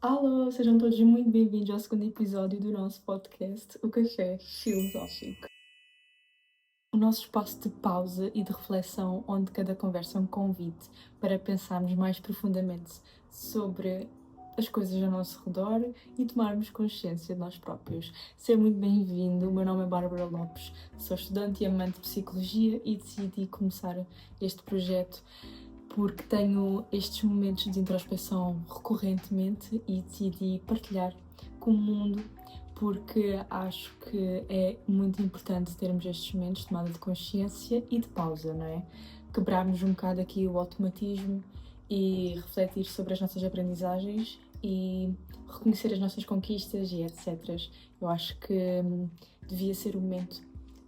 Alô, sejam todos muito bem-vindos ao segundo episódio do nosso podcast, O Café Filosófico. O nosso espaço de pausa e de reflexão, onde cada conversa é um convite para pensarmos mais profundamente sobre as coisas ao nosso redor e tomarmos consciência de nós próprios. Seja muito bem-vindo, o meu nome é Bárbara Lopes, sou estudante e amante de Psicologia e decidi começar este projeto porque tenho estes momentos de introspeção recorrentemente e decidi partilhar com o mundo, porque acho que é muito importante termos estes momentos de tomada de consciência e de pausa, não é? Quebrarmos um bocado aqui o automatismo e refletir sobre as nossas aprendizagens e reconhecer as nossas conquistas e etc. Eu acho que devia ser o momento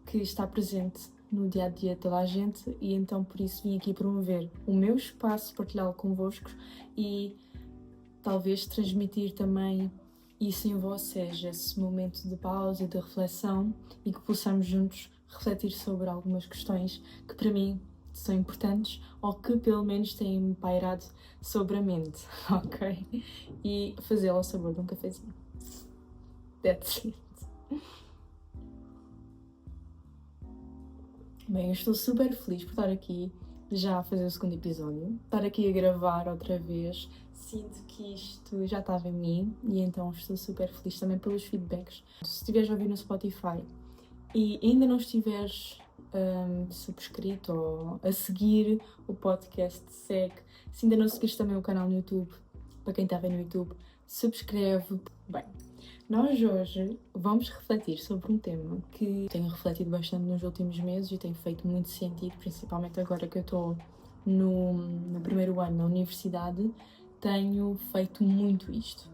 que está presente no dia-a-dia de toda a gente e então por isso vim aqui promover o meu espaço, partilhá-lo convosco e talvez transmitir também isso em vocês, esse momento de pausa e de reflexão e que possamos juntos refletir sobre algumas questões que para mim são importantes ou que pelo menos têm-me pairado sobre a mente, ok? E fazê-lo ao sabor de um cafezinho. That's it. Bem, eu estou super feliz por estar aqui já a fazer o segundo episódio, estar aqui a gravar outra vez. Sinto que isto já estava em mim e então estou super feliz também pelos feedbacks. Se estiveres a ouvir no Spotify e ainda não estiveres subscrito ou a seguir o podcast, segue. Se ainda não seguiste também o canal no YouTube, para quem está a ver no YouTube, subscreve. Bem, nós hoje vamos refletir sobre um tema que tenho refletido bastante nos últimos meses e tem feito muito sentido, principalmente agora que eu estou no primeiro ano na universidade, tenho feito muito isto.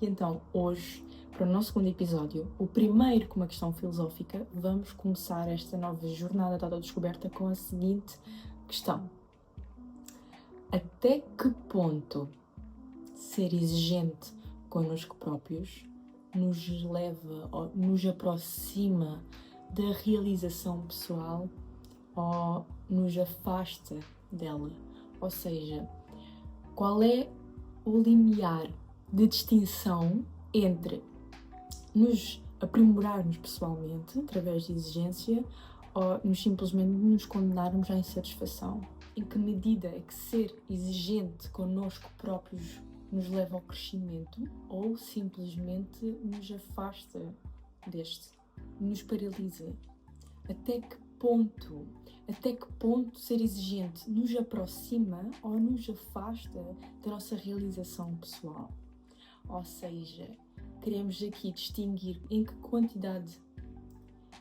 E então, hoje, para o nosso segundo episódio, o primeiro com uma questão filosófica, vamos começar esta nova jornada de autodescoberta com a seguinte questão. Até que ponto ser exigente connosco próprios nos leva ou nos aproxima da realização pessoal ou nos afasta dela? Ou seja, qual é o limiar de distinção entre nos aprimorarmos pessoalmente através de exigência ou nos simplesmente nos condenarmos à insatisfação? Em que medida é que ser exigente connosco próprios nos leva ao crescimento ou simplesmente nos afasta deste, nos paralisa? Até que ponto ser exigente nos aproxima ou nos afasta da nossa realização pessoal? Ou seja, queremos aqui distinguir em que quantidade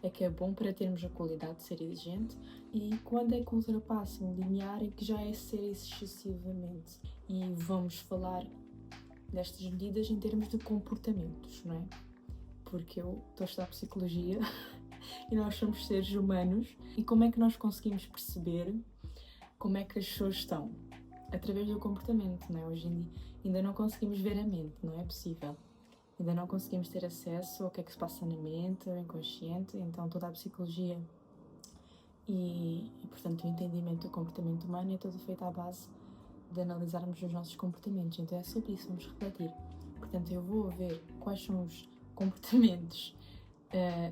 é que é bom para termos a qualidade de ser exigente e quando é que ultrapassa um limiar em que já é ser excessivamente. E vamos falar destas medidas em termos de comportamentos, não é? Porque eu estou a estudar psicologia e nós somos seres humanos e como é que nós conseguimos perceber como é que as pessoas estão? Através do comportamento, não é? Hoje em dia ainda não conseguimos ver a mente, não é possível. Ainda não conseguimos ter acesso ao que é que se passa na mente, ao inconsciente, então toda a psicologia e portanto o entendimento do comportamento humano é todo feito à base de analisarmos os nossos comportamentos, então é sobre isso que vamos refletir. Portanto, eu vou ver quais são os comportamentos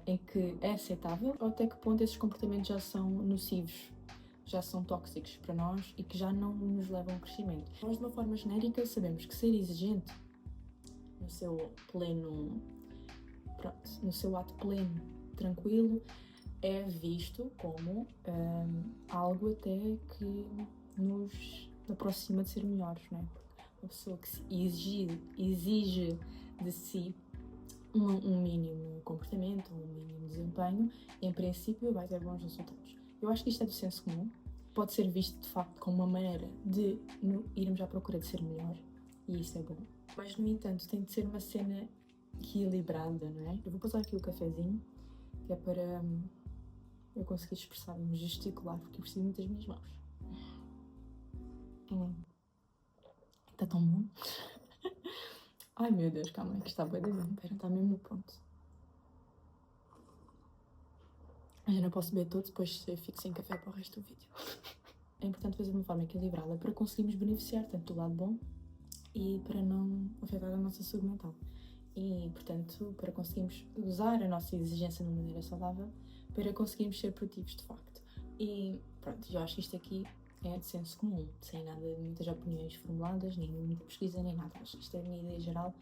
em que é aceitável ou até que ponto esses comportamentos já são nocivos, já são tóxicos para nós e que já não nos levam ao crescimento. Nós, de uma forma genérica, sabemos que ser exigente no seu pleno, no seu ato pleno, tranquilo, é visto como algo até que nos aproxima de ser melhores, não é? Uma pessoa que se exige de si um mínimo comportamento, um mínimo desempenho, em princípio vai ter bons resultados. Eu acho que isto é do senso comum, pode ser visto de facto como uma maneira de irmos à procura de ser melhor, e isso é bom. Mas, no entanto, tem de ser uma cena equilibrada, não é? Eu vou passar aqui o cafezinho, que é para eu conseguir expressar-me, gesticular, porque eu preciso muito das minhas mãos. Está tão bom. Ai meu Deus, calma, que está bem da bem. Espera, está mesmo no ponto. Eu já não posso beber todo, depois fico sem café para o resto do vídeo. É importante fazer de uma forma equilibrada para conseguirmos beneficiar tanto do lado bom e para não afetar nossa saúde mental. E, portanto, para conseguirmos usar a nossa exigência de uma maneira saudável, para conseguirmos ser produtivos de facto. E pronto, eu acho que isto aqui é de senso comum, sem nada de muitas opiniões formuladas, nem muita pesquisa, nem nada. Acho que isto é a minha ideia geral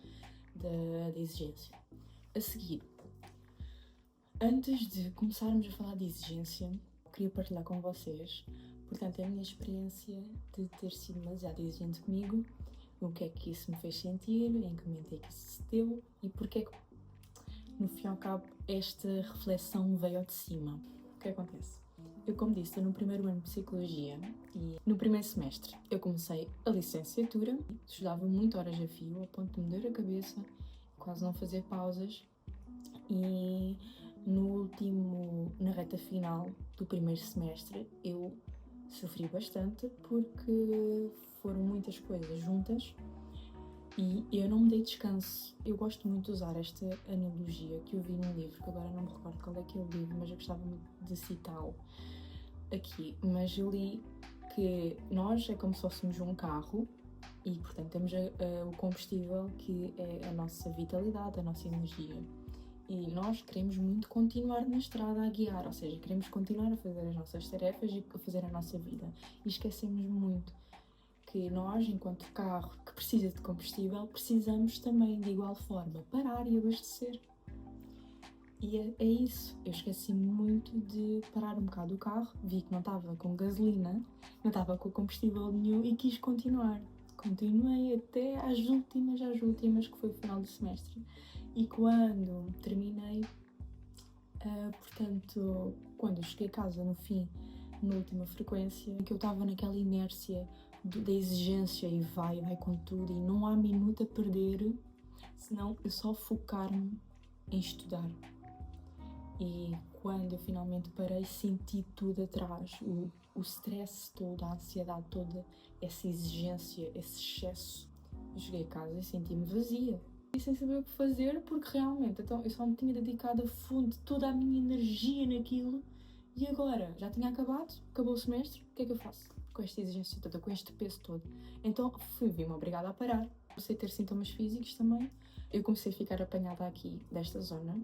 da exigência. A seguir, antes de começarmos a falar de exigência, queria partilhar com vocês, portanto, a minha experiência de ter sido demasiado exigente comigo, o que é que isso me fez sentir, em que momento é que isso se deu e porque é que, no fim ao cabo, esta reflexão veio de cima. O que acontece? Eu, como disse, estou no primeiro ano de Psicologia e no primeiro semestre eu comecei a licenciatura, estudava muito horas a fio, ao ponto de me doer a cabeça, quase não fazer pausas, e na reta final do primeiro semestre eu sofri bastante porque foram muitas coisas juntas e eu não me dei descanso. Eu gosto muito de usar esta analogia que eu vi num livro, que agora não me recordo qual é que é o livro, mas eu gostava muito de citá-lo aqui. Mas eu li que nós é como se fôssemos um carro e, portanto, temos o combustível que é a nossa vitalidade, a nossa energia. E nós queremos muito continuar na estrada a guiar, ou seja, queremos continuar a fazer as nossas tarefas e a fazer a nossa vida. E esquecemos muito que nós, enquanto carro que precisa de combustível, precisamos também, de igual forma, parar e abastecer. E é isso. Eu esqueci muito de parar um bocado o carro, vi que não estava com gasolina, não estava com combustível nenhum e quis continuar. Continuei até às últimas, que foi o final do semestre. E quando terminei, portanto, quando eu cheguei a casa no fim, na última frequência, que eu estava naquela inércia da exigência e vai com tudo e não há minuto a perder, senão eu só focar-me em estudar. E quando eu finalmente parei, senti tudo atrás, o stress todo, a ansiedade toda, essa exigência, esse excesso. Eu cheguei a casa e senti-me vazia. E sem saber o que fazer, porque realmente então, eu só me tinha dedicado a fundo toda a minha energia naquilo e agora já tinha acabou o semestre, o que é que eu faço? Com esta exigência toda, com este peso todo. Então vi-me obrigada a parar. Comecei a ter sintomas físicos também. Eu comecei a ficar apanhada aqui desta zona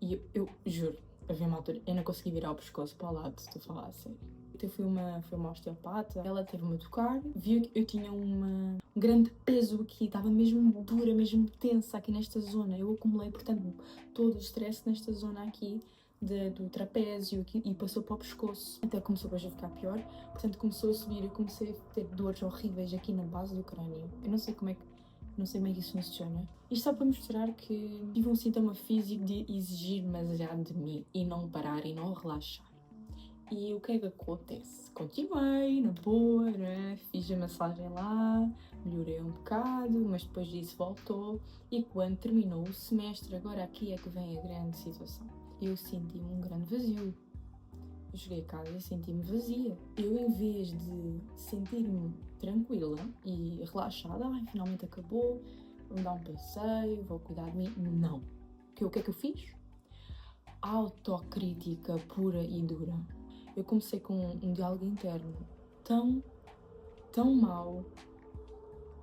e eu juro, havia uma altura, eu não consegui virar o pescoço para o lado, estou a falar a sério. Então foi uma osteopata, ela teve-me a tocar, viu que eu tinha um grande peso aqui, estava mesmo dura, mesmo tensa aqui nesta zona. Eu acumulei, portanto, todo o stress nesta zona aqui do trapézio aqui, e passou para o pescoço. Até começou depois a ficar pior, portanto começou a subir, eu comecei a ter dores horríveis aqui na base do crânio. Eu não sei como é que isso funciona. Isto só para mostrar que tive um sintoma físico de exigir demasiado de mim e não parar e não relaxar. E o que é que acontece? Continuei, na boa, né? Fiz a massagem lá, melhorei um bocado, mas depois disso voltou. E quando terminou o semestre, agora aqui é que vem a grande situação. Eu senti um grande vazio. Eu cheguei a casa e senti-me vazia. Eu, em vez de sentir-me tranquila e relaxada, finalmente acabou, vou dar um passeio, vou cuidar de mim, não. O que é que eu fiz? Autocrítica pura e dura. Eu comecei com um diálogo interno tão mau,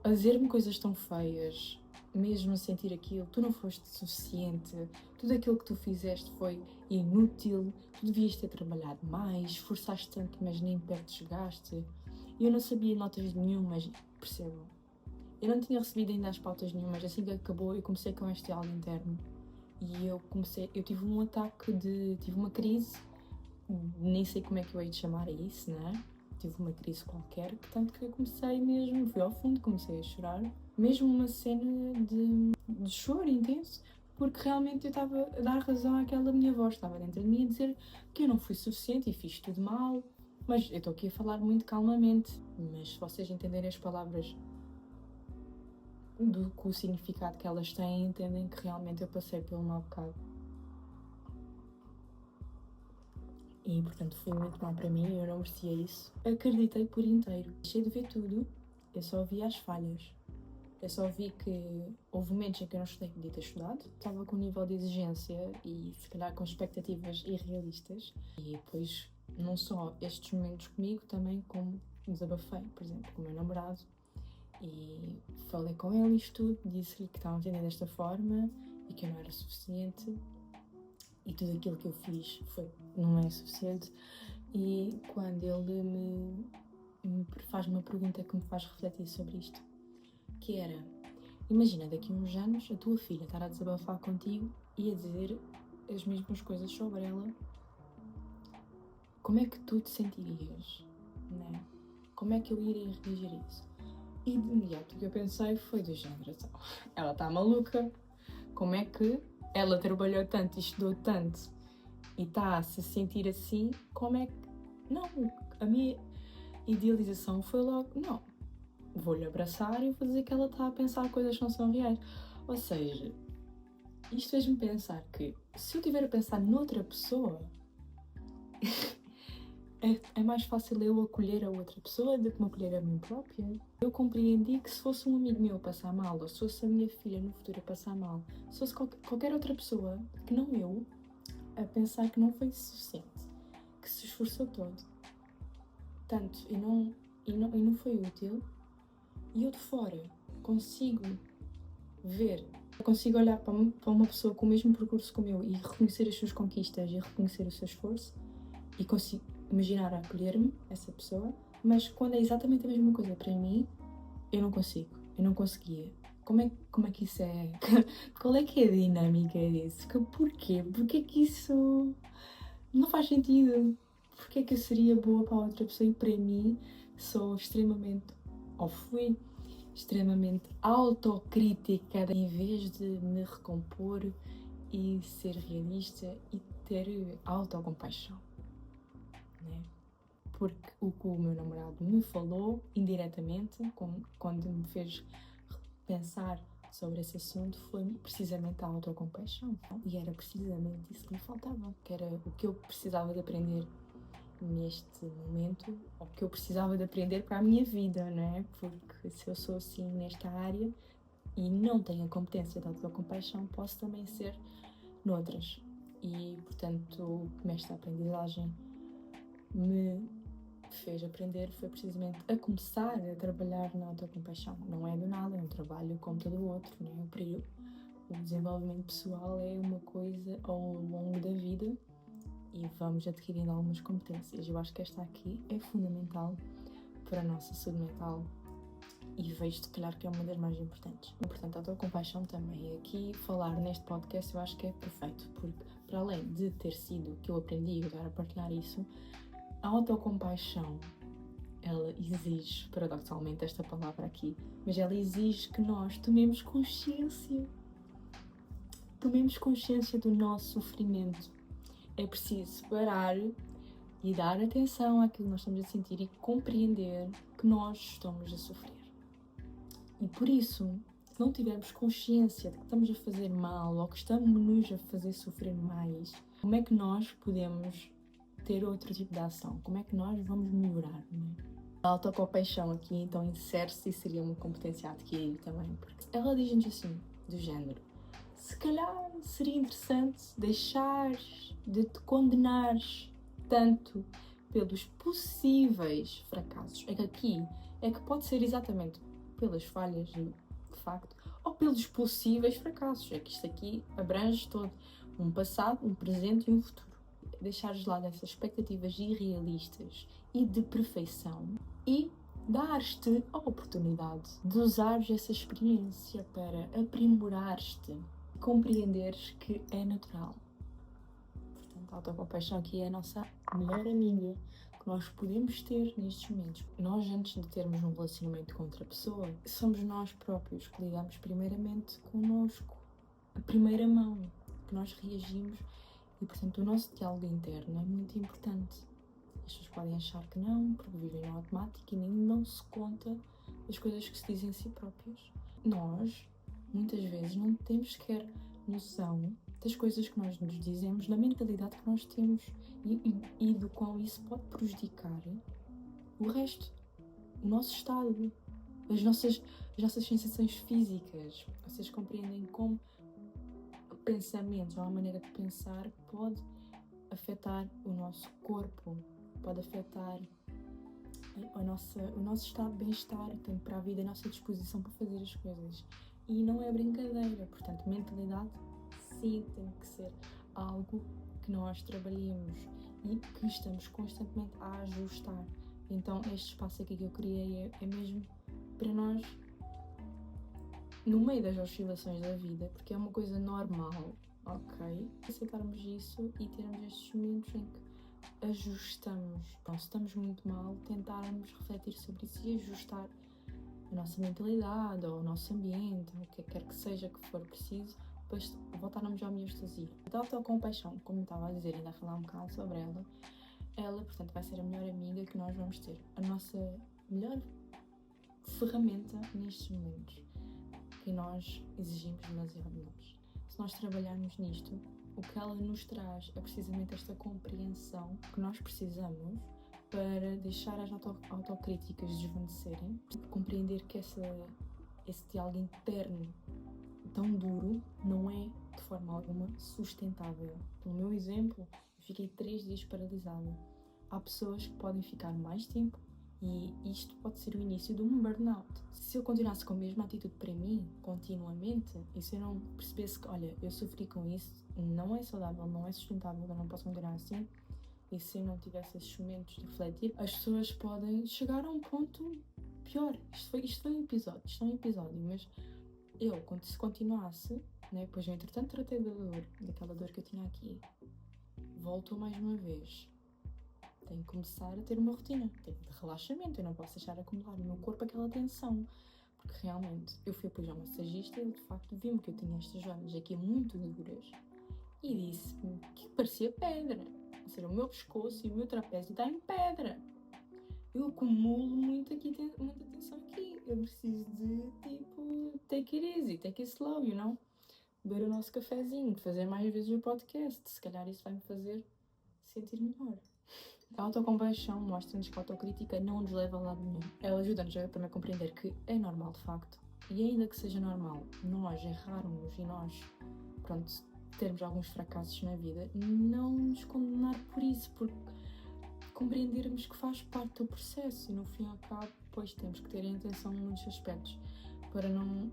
a dizer-me coisas tão feias, mesmo a sentir aquilo, tu não foste suficiente, tudo aquilo que tu fizeste foi inútil, tu devias ter trabalhado mais, esforçaste tanto, mas nem perto chegaste. Eu não sabia notas nenhumas, percebam? Eu não tinha recebido ainda as pautas nenhumas, assim que acabou eu comecei com este diálogo interno. E eu tive um ataque tive uma crise, nem sei como é que eu hei de chamar a isso, né? Tive uma crise qualquer, tanto que eu comecei mesmo, fui ao fundo, comecei a chorar. Mesmo uma cena de choro intenso, porque realmente eu estava a dar razão àquela minha voz, estava dentro de mim a dizer que eu não fui suficiente e fiz tudo mal. Mas eu estou aqui a falar muito calmamente, mas se vocês entenderem as palavras com o significado que elas têm, entendem que realmente eu passei pelo mau bocado. E, portanto, foi muito mal para mim, eu não merecia isso. Acreditei por inteiro. Deixei de ver tudo, eu só vi as falhas. Eu só vi que houve momentos em que eu não estudei que podia ter estudado. Estava com um nível de exigência e, se calhar, com expectativas irrealistas. E depois, não só estes momentos comigo, também como desabafei, por exemplo, com o meu namorado. E falei com ele isto tudo, disse-lhe que estava a entender desta forma e que eu não era suficiente e tudo aquilo que eu fiz não é suficiente. E quando ele me faz uma pergunta que me faz refletir sobre isto, que era: imagina daqui a uns anos a tua filha estar a desabafar contigo e a dizer as mesmas coisas sobre ela, como é que tu te sentirias, né? Como é que eu iria reagir a isso? E de imediato o que eu pensei foi do género: então, ela está maluca, como é que ela trabalhou tanto e estudou tanto e está a se sentir assim, como é que... Não, a minha idealização foi logo: não, vou-lhe abraçar e vou dizer que ela está a pensar coisas que não são reais. Ou seja, isto fez-me pensar que se eu estiver a pensar noutra pessoa, é mais fácil eu acolher a outra pessoa do que me acolher a mim própria. Eu compreendi que se fosse um amigo meu a passar mal, ou se fosse a minha filha no futuro a passar mal, se fosse qualquer outra pessoa que não eu, a pensar que não foi suficiente, que se esforçou todo, tanto e não foi útil, e eu de fora consigo ver, consigo olhar para uma pessoa com o mesmo percurso que o meu e reconhecer as suas conquistas e reconhecer o seu esforço e consigo imaginar a acolher-me, essa pessoa, mas quando é exatamente a mesma coisa para mim, eu não conseguia. Como é que isso é? Qual é que é a dinâmica disso? Porquê? Porquê que isso não faz sentido? Porquê que eu seria boa para a outra pessoa e para mim sou extremamente, ou fui extremamente autocrítica em vez de me recompor e ser realista e ter autocompaixão, né? Porque o que o meu namorado me falou indiretamente, quando me fez pensar sobre esse assunto, foi precisamente a autocompaixão. E era precisamente isso que me faltava, que era o que eu precisava de aprender neste momento, ou que eu precisava de aprender para a minha vida, não é? Porque se eu sou assim nesta área e não tenho a competência de autocompaixão, posso também ser noutras. E, portanto, esta aprendizagem me fez aprender foi precisamente a começar a trabalhar na autocompaixão. Não é do nada, é um trabalho como todo o outro, né? O desenvolvimento pessoal é uma coisa ao longo da vida e vamos adquirindo algumas competências. Eu acho que esta aqui é fundamental para a nossa saúde mental e vejo, se calhar, que é uma das mais importantes. Portanto, a autocompaixão também. E aqui, falar neste podcast, eu acho que é perfeito, porque para além de ter sido que eu aprendi e agora a partilhar isso, a autocompaixão, ela exige, paradoxalmente esta palavra aqui, mas ela exige que nós tomemos consciência do nosso sofrimento. É preciso parar e dar atenção àquilo que nós estamos a sentir e compreender que nós estamos a sofrer. E por isso, se não tivermos consciência de que estamos a fazer mal ou que estamos a fazer sofrer mais, como é que nós podemos ter outro tipo de ação? Como é que nós vamos melhorar, não é? A autocompaixão aqui então insere-se e seria uma competência a adquirir também, porque ela diz-nos assim, do género: se calhar seria interessante deixares de te condenares tanto pelos possíveis fracassos. É que aqui é que pode ser exatamente pelas falhas de facto ou pelos possíveis fracassos. É que isto aqui abrange todo um passado, um presente e um futuro. Deixares de lado essas expectativas irrealistas e de perfeição e dar-te a oportunidade de usares essa experiência para aprimorar-te, compreenderes que é natural. Portanto, a autocompaixão aqui é a nossa melhor amiga que nós podemos ter nestes momentos. Nós, antes de termos um relacionamento com outra pessoa, somos nós próprios que lidamos primeiramente connosco, a primeira mão, que nós reagimos. E, portanto, o nosso diálogo interno é muito importante. As pessoas podem achar que não, porque vivem no automático e nem não se conta as coisas que se dizem a si próprios. Nós, muitas vezes, não temos sequer noção das coisas que nós nos dizemos, da mentalidade que nós temos e do qual isso pode prejudicar o resto, o nosso estado, as nossas sensações físicas. Vocês compreendem como pensamentos ou a maneira de pensar pode afetar o nosso corpo, pode afetar o nosso estado de bem-estar, o tempo para a vida, a nossa disposição para fazer as coisas. E não é brincadeira, portanto, mentalidade sim tem que ser algo que nós trabalhemos e que estamos constantemente a ajustar. Então este espaço aqui que eu criei é mesmo para nós, no meio das oscilações da vida, porque é uma coisa normal, ok? Aceitarmos isso e termos estes momentos em que ajustamos. Então, se estamos muito mal, tentarmos refletir sobre isso e ajustar a nossa mentalidade ou o nosso ambiente, o que quer que seja que for preciso, depois voltarmos à homeostasia. A autocompaixão, como eu estava a dizer, ainda a falar um bocado sobre ela, portanto, vai ser a melhor amiga que nós vamos ter, a nossa melhor ferramenta nestes momentos que nós exigimos demasiado de nós. Se nós trabalharmos nisto, o que ela nos traz é precisamente esta compreensão que nós precisamos para deixar as autocríticas desvanecerem, compreender que esse diálogo interno tão duro não é de forma alguma sustentável. Pelo meu exemplo, eu fiquei 3 dias paralisada. Há pessoas que podem ficar mais tempo e isto pode ser o início de um burnout. Se eu continuasse com a mesma atitude para mim, continuamente, e se eu não percebesse que, olha, eu sofri com isso, não é saudável, não é sustentável, eu não posso continuar assim, e se eu não tivesse esses momentos de refletir, as pessoas podem chegar a um ponto pior. Isto foi um episódio, mas eu, se continuasse, né, pois eu entretanto tratei daquela dor que eu tinha aqui, voltou mais uma vez. Tenho que começar a ter uma rotina, de relaxamento, eu não posso deixar acumular no meu corpo aquela tensão, porque realmente eu fui apoiar um massagista e ele de facto viu-me que eu tinha estas zonas aqui muito duras e disse-me que parecia pedra, ou seja, o meu pescoço e o meu trapézio está em pedra. Eu acumulo muita tensão aqui, eu preciso de tipo, take it easy, take it slow, you know? Beber o nosso cafezinho, fazer mais vezes o podcast, se calhar isso vai me fazer sentir melhor. A autocompaixão mostra-nos que a autocrítica não nos leva a lado nenhum. Ela ajuda-nos a também compreender que é normal de facto. E ainda que seja normal nós errarmos e nós, termos alguns fracassos na vida, não nos condenar por isso, porque compreendermos que faz parte do processo e no fim e ao cabo, depois temos que ter atenção em muitos aspectos para não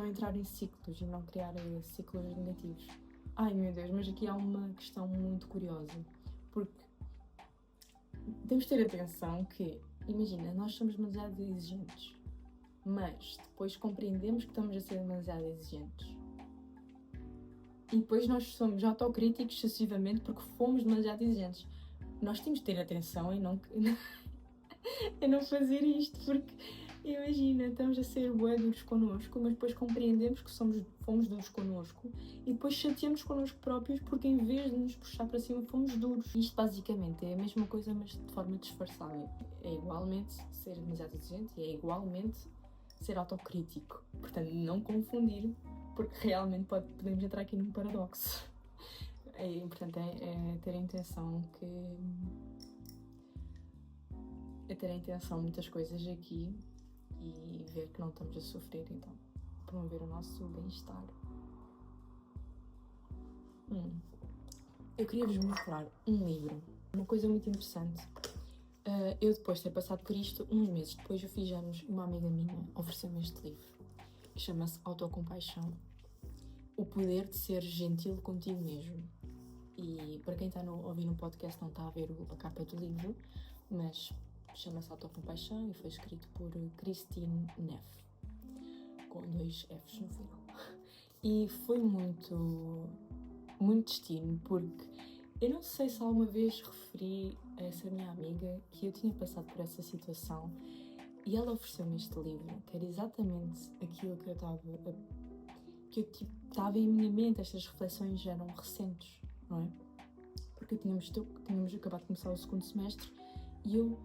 entrar em ciclos e não criar ciclos negativos. Ai meu Deus, mas aqui há uma questão muito curiosa, porque temos de ter atenção que, imagina, nós somos demasiado exigentes, mas depois compreendemos que estamos a ser demasiado exigentes. E depois nós somos autocríticos excessivamente porque fomos demasiado exigentes. Nós temos de ter atenção em não fazer isto, porque imagina, estamos a ser bué duros connosco, mas depois compreendemos que fomos duros connosco e depois chateamos connosco próprios porque em vez de nos puxar para cima fomos duros. Isto basicamente é a mesma coisa, mas de forma disfarçada. É igualmente ser demasiado exigente e é igualmente ser autocrítico. Portanto, não confundir, porque realmente podemos entrar aqui num paradoxo. É importante ter a intenção muitas coisas aqui e ver que não estamos a sofrer, então promover o nosso bem-estar. Eu queria vos mostrar um livro, uma coisa muito interessante. Eu depois de ter passado por isto, uns meses depois eu fiz anos, uma amiga minha ofereceu-me este livro, que chama-se Autocompaixão, o poder de ser gentil contigo mesmo. E para quem está a ouvir no podcast não está a ver a capa do livro, mas chama-se Autocompaixão e foi escrito por Christine Neff, com 2 Fs no final. E foi muito destino, porque eu não sei se alguma vez referi a essa minha amiga que eu tinha passado por essa situação e ela ofereceu-me este livro, que era exatamente aquilo que eu estava em minha mente. Estas reflexões eram recentes, não é? Porque tínhamos acabado de começar o 2º semestre e eu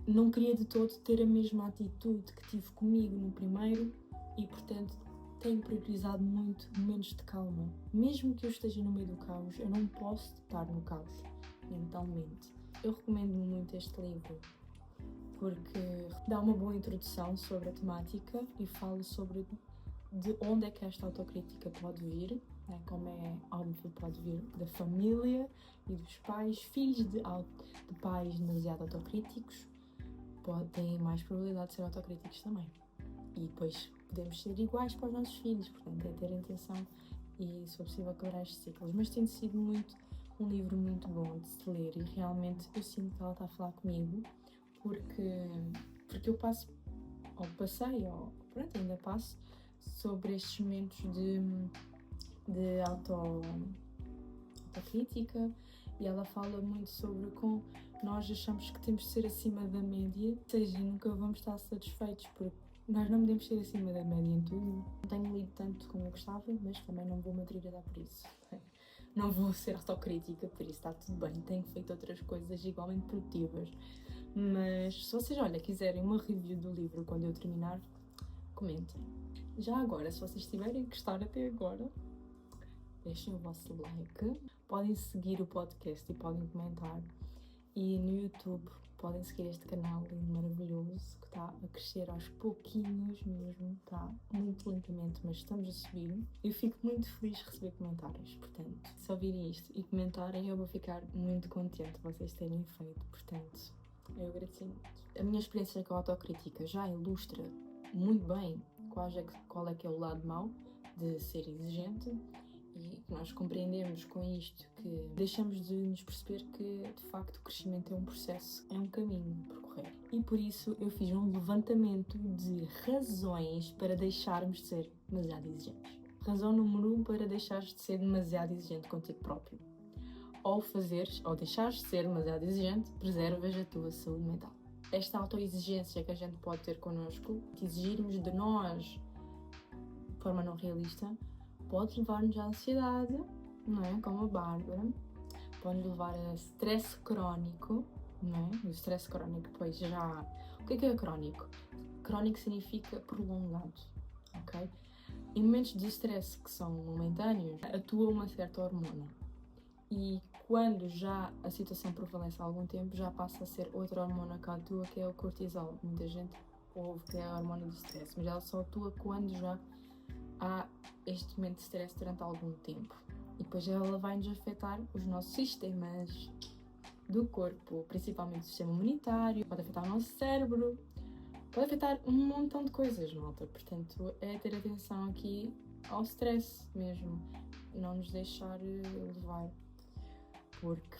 não queria de todo ter a mesma atitude que tive comigo no primeiro e, portanto, tenho priorizado muito momentos de calma. Mesmo que eu esteja no meio do caos, eu não posso estar no caos mentalmente. Eu recomendo muito este livro porque dá uma boa introdução sobre a temática e fala sobre de onde é que esta autocrítica pode vir, né? Como é óbvio, pode vir da família e dos pais. Filhos de pais demasiado autocríticos têm mais probabilidade de ser autocríticos também. E depois podemos ser iguais para os nossos filhos, portanto é ter atenção e, se for possível, quebrar estes ciclos. Mas tem sido um livro muito bom de se ler, e realmente eu sinto que ela está a falar comigo porque eu ainda passo sobre estes momentos de autocrítica, e ela fala muito sobre como nós achamos que temos de ser acima da média, ou seja, nunca vamos estar satisfeitos, porque nós não podemos ser acima da média em tudo. Não tenho lido tanto como eu gostava, mas também não vou me atribuir por isso. Não vou ser autocrítica, por isso está tudo bem. Tenho feito outras coisas igualmente produtivas. Mas se vocês, quiserem uma review do livro quando eu terminar, comentem. Já agora, se vocês tiverem gostado até agora, deixem o vosso like. Podem seguir o podcast e podem comentar. E no YouTube podem seguir este canal lindo, maravilhoso, que está a crescer aos pouquinhos mesmo, está muito lentamente, mas estamos a subir. Eu fico muito feliz de receber comentários, portanto, se ouvirem isto e comentarem, eu vou ficar muito contente de vocês terem feito, portanto, eu agradeço muito. A minha experiência com a autocrítica já ilustra muito bem qual é que é o lado mau de ser exigente, e nós compreendemos com isto que deixamos de nos perceber que, de facto, o crescimento é um processo, é um caminho a percorrer. E por isso eu fiz um levantamento de razões para deixarmos de ser demasiado exigentes. Razão número 1 para deixares de ser demasiado exigente contigo próprio. Ou deixares de ser demasiado exigente, preservas a tua saúde mental. Esta autoexigência que a gente pode ter connosco, que exigirmos de nós de forma não realista, pode levar-nos à ansiedade, não é? Como a Bárbara. Pode levar a stress crónico, não é? O stress crónico depois já... O que é crónico? Crónico significa prolongado, ok? Em momentos de stress que são momentâneos, atua uma certa hormona. E quando já a situação prevalece há algum tempo, já passa a ser outra hormona que atua, que é o cortisol. Muita gente ouve que é a hormona do stress, mas ela só atua quando já há este momento de stress durante algum tempo. E depois ela vai-nos afetar os nossos sistemas do corpo, principalmente o sistema imunitário, pode afetar o nosso cérebro, pode afetar um montão de coisas, malta. Portanto, é ter atenção aqui ao stress mesmo, não nos deixar levar, porque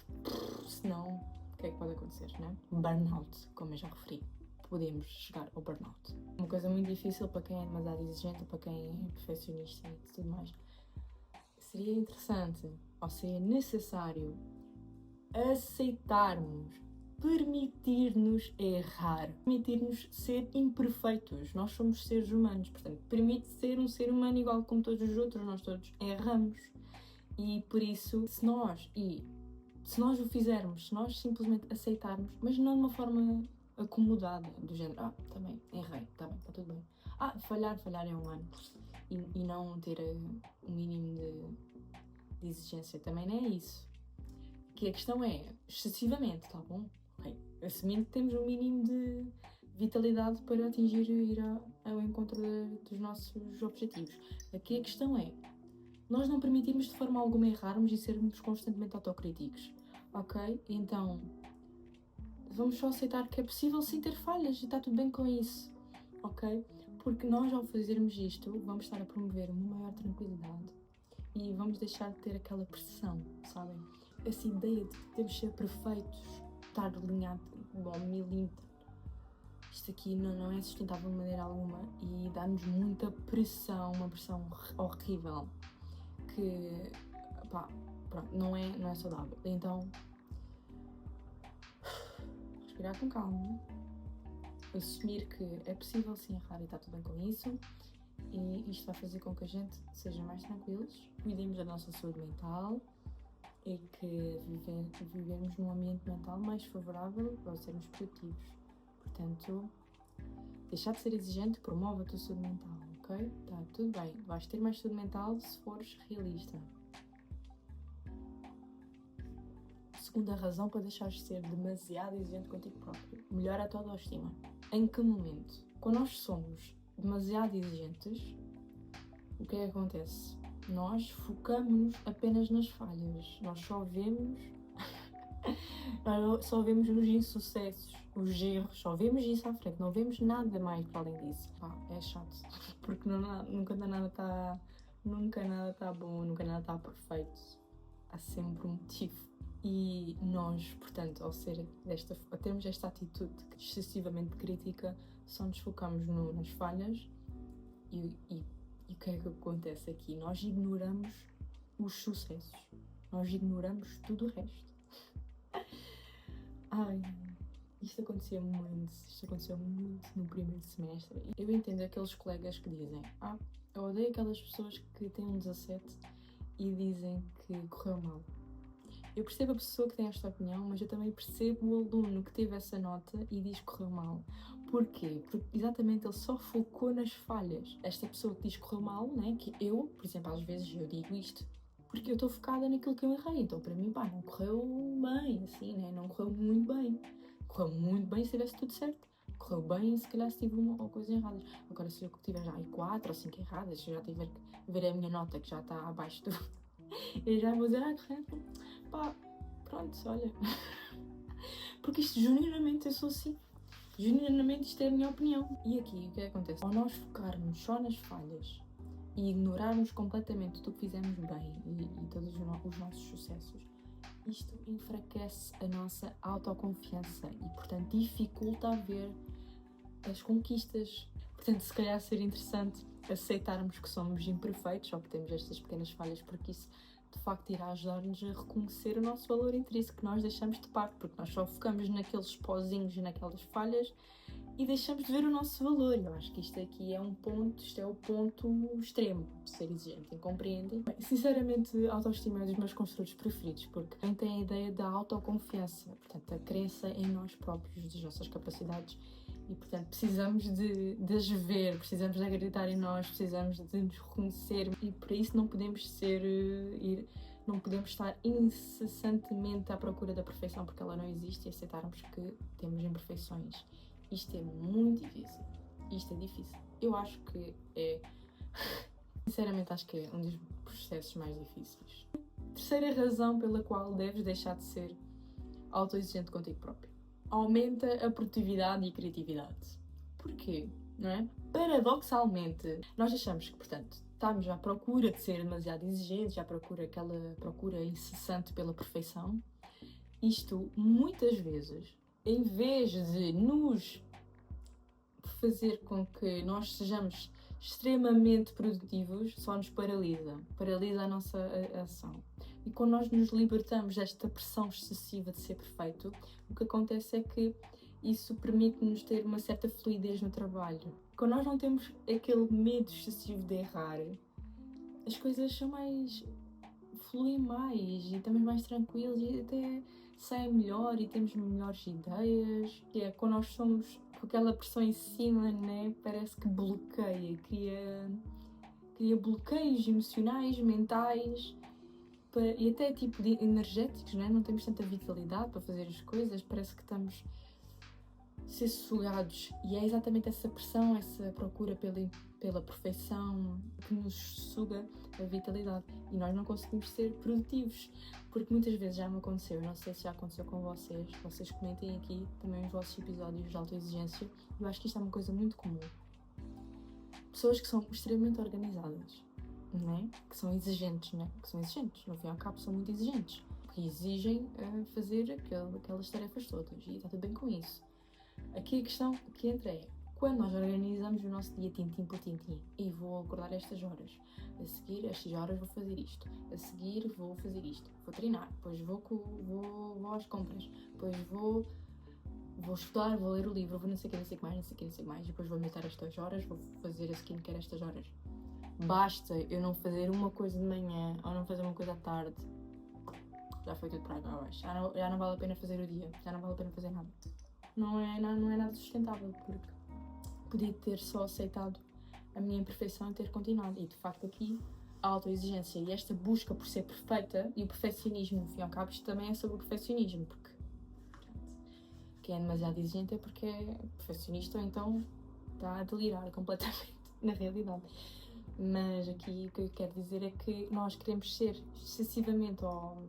senão, o que é que pode acontecer, não é? Burnout, como eu já referi. Podemos chegar ao burnout. Uma coisa muito difícil para quem é demasiado exigente, para quem é perfeccionista e tudo mais. Seria interessante, ou seria necessário, aceitarmos, permitir-nos errar, permitir-nos ser imperfeitos. Nós somos seres humanos, portanto, permite ser um ser humano igual como todos os outros, nós todos erramos. E por isso, se nós o fizermos, se nós simplesmente aceitarmos, mas não de uma forma acomodada, do género, também errei, tá bem, está tudo bem. Falhar é humano. E não ter um mínimo de exigência, também não é isso. Que a questão é, excessivamente, tá bom? Ok. Assumindo que temos um mínimo de vitalidade para atingir e ir ao encontro dos nossos objetivos. Aqui a questão é, nós não permitimos de forma alguma errarmos e sermos constantemente autocríticos, ok? Então, vamos só aceitar que é possível sim ter falhas e está tudo bem com isso, ok? Porque nós, ao fazermos isto, vamos estar a promover uma maior tranquilidade e vamos deixar de ter aquela pressão, sabem? Essa ideia de que temos de ser perfeitos, estar alinhado ao milímetro. Isto aqui não é sustentável de maneira alguma e dá-nos muita pressão, uma pressão horrível, que, pronto, não é saudável. Então, respirar com calma, assumir que é possível sim errar e está tudo bem com isso, e isto vai fazer com que a gente seja mais tranquilos, cuidemos da nossa saúde mental e que vivemos num ambiente mental mais favorável para sermos produtivos. Portanto, deixar de ser exigente promove a tua saúde mental, ok? Tá tudo bem, vais ter mais saúde mental se fores realista. Segunda razão para deixares de ser demasiado exigente contigo próprio: melhora a tua autoestima. Em que momento? Quando nós somos demasiado exigentes, o que é que acontece? Nós focamos apenas nas falhas, nós só vemos os insucessos, os erros, só vemos isso à frente, não vemos nada mais para além disso. É chato, porque nunca nada está bom, nunca nada está perfeito, há sempre um motivo. E nós, portanto, ao termos esta atitude excessivamente crítica, só nos focamos nas falhas e o que é que acontece aqui? Nós ignoramos os sucessos, nós ignoramos tudo o resto. Isto aconteceu muito no primeiro semestre. Eu entendo aqueles colegas que dizem: eu odeio aquelas pessoas que têm um 17 e dizem que correu mal. Eu percebo a pessoa que tem esta opinião, mas eu também percebo o aluno que teve essa nota e diz que correu mal. Porquê? Porque exatamente ele só focou nas falhas. Esta pessoa que diz que correu mal, né? Que eu, por exemplo, às vezes eu digo isto porque eu estou focada naquilo que eu errei. Então, para mim, não correu bem, assim, né? Não correu muito bem. Correu muito bem se tivesse tudo certo. Correu bem se calhar se tive uma ou coisa errada. Agora, se eu tiver já 4 ou 5 erradas, se eu já tiver que ver a minha nota que já está abaixo do... eu já vou dizer, correto. Pronto, olha. Porque isto, genuinamente, eu sou assim. Genuinamente, isto é a minha opinião. E aqui, o que acontece? Ao nós focarmos só nas falhas e ignorarmos completamente tudo o que fizemos bem e todos os nossos sucessos, isto enfraquece a nossa autoconfiança e, portanto, dificulta a ver as conquistas. Portanto, se calhar seria interessante aceitarmos que somos imperfeitos ou que temos estas pequenas falhas, porque isso, de facto, irá ajudar-nos a reconhecer o nosso valor intrínseco que nós deixamos de parte, porque nós só focamos naqueles pozinhos e naquelas falhas e deixamos de ver o nosso valor. Eu acho que isto aqui é o ponto extremo de ser exigente, compreendem? Bem, sinceramente, a autoestima é dos meus construtos preferidos, porque também tem a ideia da autoconfiança, portanto, a crença em nós próprios, das nossas capacidades, e, portanto, precisamos de as ver, precisamos de acreditar em nós, precisamos de nos reconhecer, e para isso não podemos estar incessantemente à procura da perfeição, porque ela não existe, e aceitarmos que temos imperfeições. Isto é muito difícil. Isto é difícil. Eu acho que sinceramente, acho que é um dos processos mais difíceis. Terceira razão pela qual deves deixar de ser autoexigente contigo próprio. Aumenta a produtividade e a criatividade. Porquê? Não é? Paradoxalmente, nós achamos que, portanto, estamos à procura de ser demasiado exigentes, aquela procura incessante pela perfeição. Isto, muitas vezes, em vez de nos fazer com que nós sejamos extremamente produtivos, só nos paralisa a nossa ação. E quando nós nos libertamos desta pressão excessiva de ser perfeito, o que acontece é que isso permite-nos ter uma certa fluidez no trabalho. Quando nós não temos aquele medo excessivo de errar, as coisas fluem mais e estamos mais tranquilos e até saem melhor e temos melhores ideias. Quando nós somos com aquela pressão em cima, né, parece que bloqueia, cria bloqueios emocionais, mentais e até tipo de energéticos, né? Não temos tanta vitalidade para fazer as coisas, parece que estamos a ser sugados, e é exatamente essa pressão, essa procura pela perfeição que nos suga a vitalidade e nós não conseguimos ser produtivos, porque muitas vezes já me aconteceu, não sei se já aconteceu com vocês comentem aqui também os vossos episódios de autoexigência. Eu acho que isto é uma coisa muito comum. Pessoas que são extremamente organizadas, não é? Que são exigentes, não é? No fim e ao cabo são muito exigentes, porque exigem fazer aquelas tarefas todas e está tudo bem com isso. Aqui a questão que entra é, quando nós organizamos o nosso dia tintim por tintim, e vou acordar a estas horas, a seguir a estas horas vou fazer isto, a seguir vou fazer isto, vou treinar, depois vou às compras, depois vou estudar, vou ler o livro, vou não sei o que mais, depois vou meditar estas horas, vou fazer a skincare estas horas. Basta eu não fazer uma coisa de manhã ou não fazer uma coisa à tarde, já foi tudo para água abaixo, já não vale a pena fazer o dia, já não vale a pena fazer nada. Não é nada sustentável, porque podia ter só aceitado a minha imperfeição e ter continuado. E de facto aqui a autoexigência e esta busca por ser perfeita e o perfeccionismo, no fim e ao cabo, isto também é sobre o perfeccionismo, porque quem é demasiado exigente é porque é perfeccionista ou então está a delirar completamente na realidade. Mas aqui o que eu quero dizer é que nós queremos ser excessivamente ou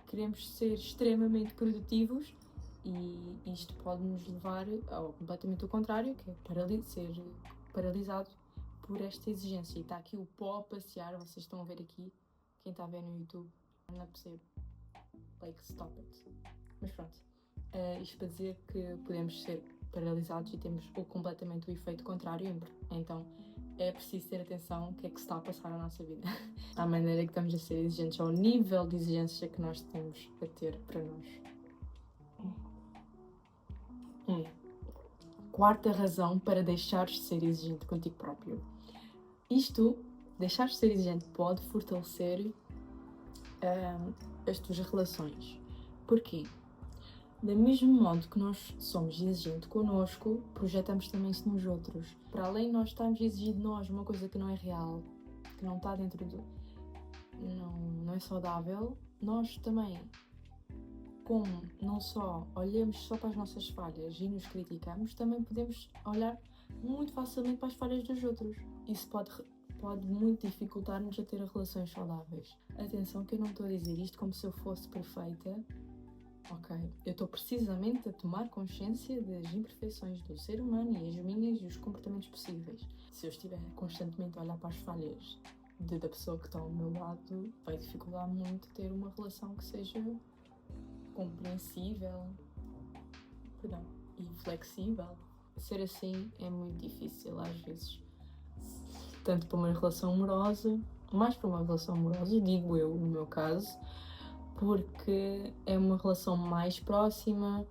queremos ser extremamente produtivos e isto pode nos levar ao completamente o contrário, que é ser paralisado por esta exigência. E está aqui o pó a passear, vocês estão a ver aqui, quem está a ver no YouTube, não percebo, like, stop it. Mas pronto, isto para dizer que podemos ser paralisados e temos completamente o efeito contrário, então é preciso ter atenção o que é que se está a passar na nossa vida. À maneira que estamos a ser exigentes, ao nível de exigência que nós temos a ter para nós. Quarta razão para deixares de ser exigente contigo próprio. Isto, deixar de ser exigente, pode fortalecer as tuas relações. Porquê? Do mesmo modo que nós somos exigentes connosco, projetamos também isso nos outros. Para além de nós estarmos a exigir de nós uma coisa que não é real, que não está dentro do... não é saudável, nós também, como não só olhamos só para as nossas falhas e nos criticamos, também podemos olhar muito facilmente para as falhas dos outros. Isso pode muito dificultar-nos a ter relações saudáveis. Atenção que eu não estou a dizer isto como se eu fosse perfeita, ok? Eu estou precisamente a tomar consciência das imperfeições do ser humano e as minhas e os comportamentos possíveis. Se eu estiver constantemente a olhar para as falhas da pessoa que está ao meu lado, vai dificultar muito ter uma relação que seja compreensível, e flexível. Ser assim é muito difícil às vezes. Tanto para uma relação amorosa, mais para uma relação amorosa, digo eu, no meu caso, porque é uma relação mais próxima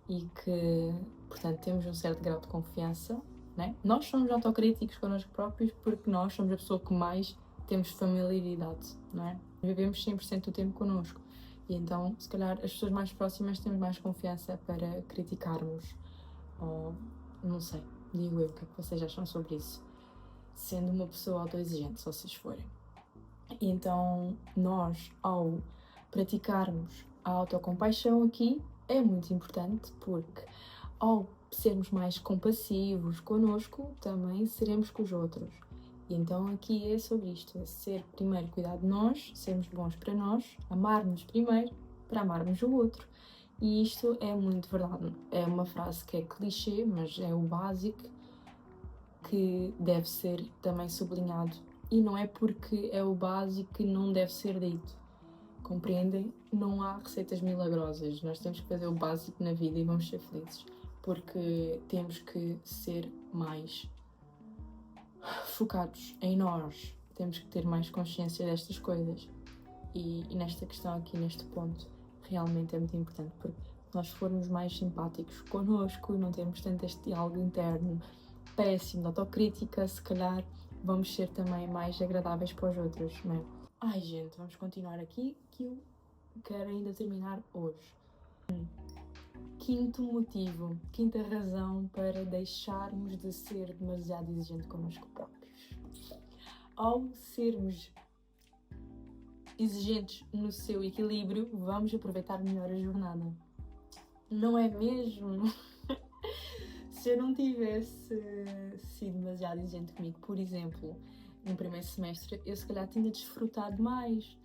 e que, portanto, temos um certo grau de confiança, né? Nós somos autocríticos connosco próprios porque nós somos a pessoa que mais temos familiaridade, não é? Vivemos 100% do tempo connosco. E então, se calhar, as pessoas mais próximas temos mais confiança para criticarmos. Ou, não sei, digo eu, o que é que vocês acham sobre isso? Sendo uma pessoa autoexigente, se vocês forem. E então, nós, ao praticarmos a autocompaixão aqui, é muito importante porque, ao sermos mais compassivos connosco, também seremos com os outros. E então aqui é sobre isto, é ser primeiro cuidar de nós, sermos bons para nós, amarmos primeiro para amarmos o outro. E isto é muito verdade. É uma frase que é clichê, mas é o básico que deve ser também sublinhado. E não é porque é o básico que não deve ser dito. Compreendem? Não há receitas milagrosas. Nós temos que fazer o básico na vida e vamos ser felizes. Porque temos que ser mais focados em nós, temos que ter mais consciência destas coisas e nesta questão aqui, neste ponto, realmente é muito importante porque se nós formos mais simpáticos connosco e não termos tanto este diálogo interno péssimo de autocrítica, se calhar vamos ser também mais agradáveis para os outros, não é? Ai gente, vamos continuar aqui que eu quero ainda terminar hoje. Quinto motivo, quinta razão para deixarmos de ser demasiado exigente connosco próprios. Ao sermos exigentes no seu equilíbrio, vamos aproveitar melhor a jornada. Não é mesmo? Se eu não tivesse sido demasiado exigente comigo, por exemplo, no primeiro semestre, eu se calhar tinha desfrutado mais.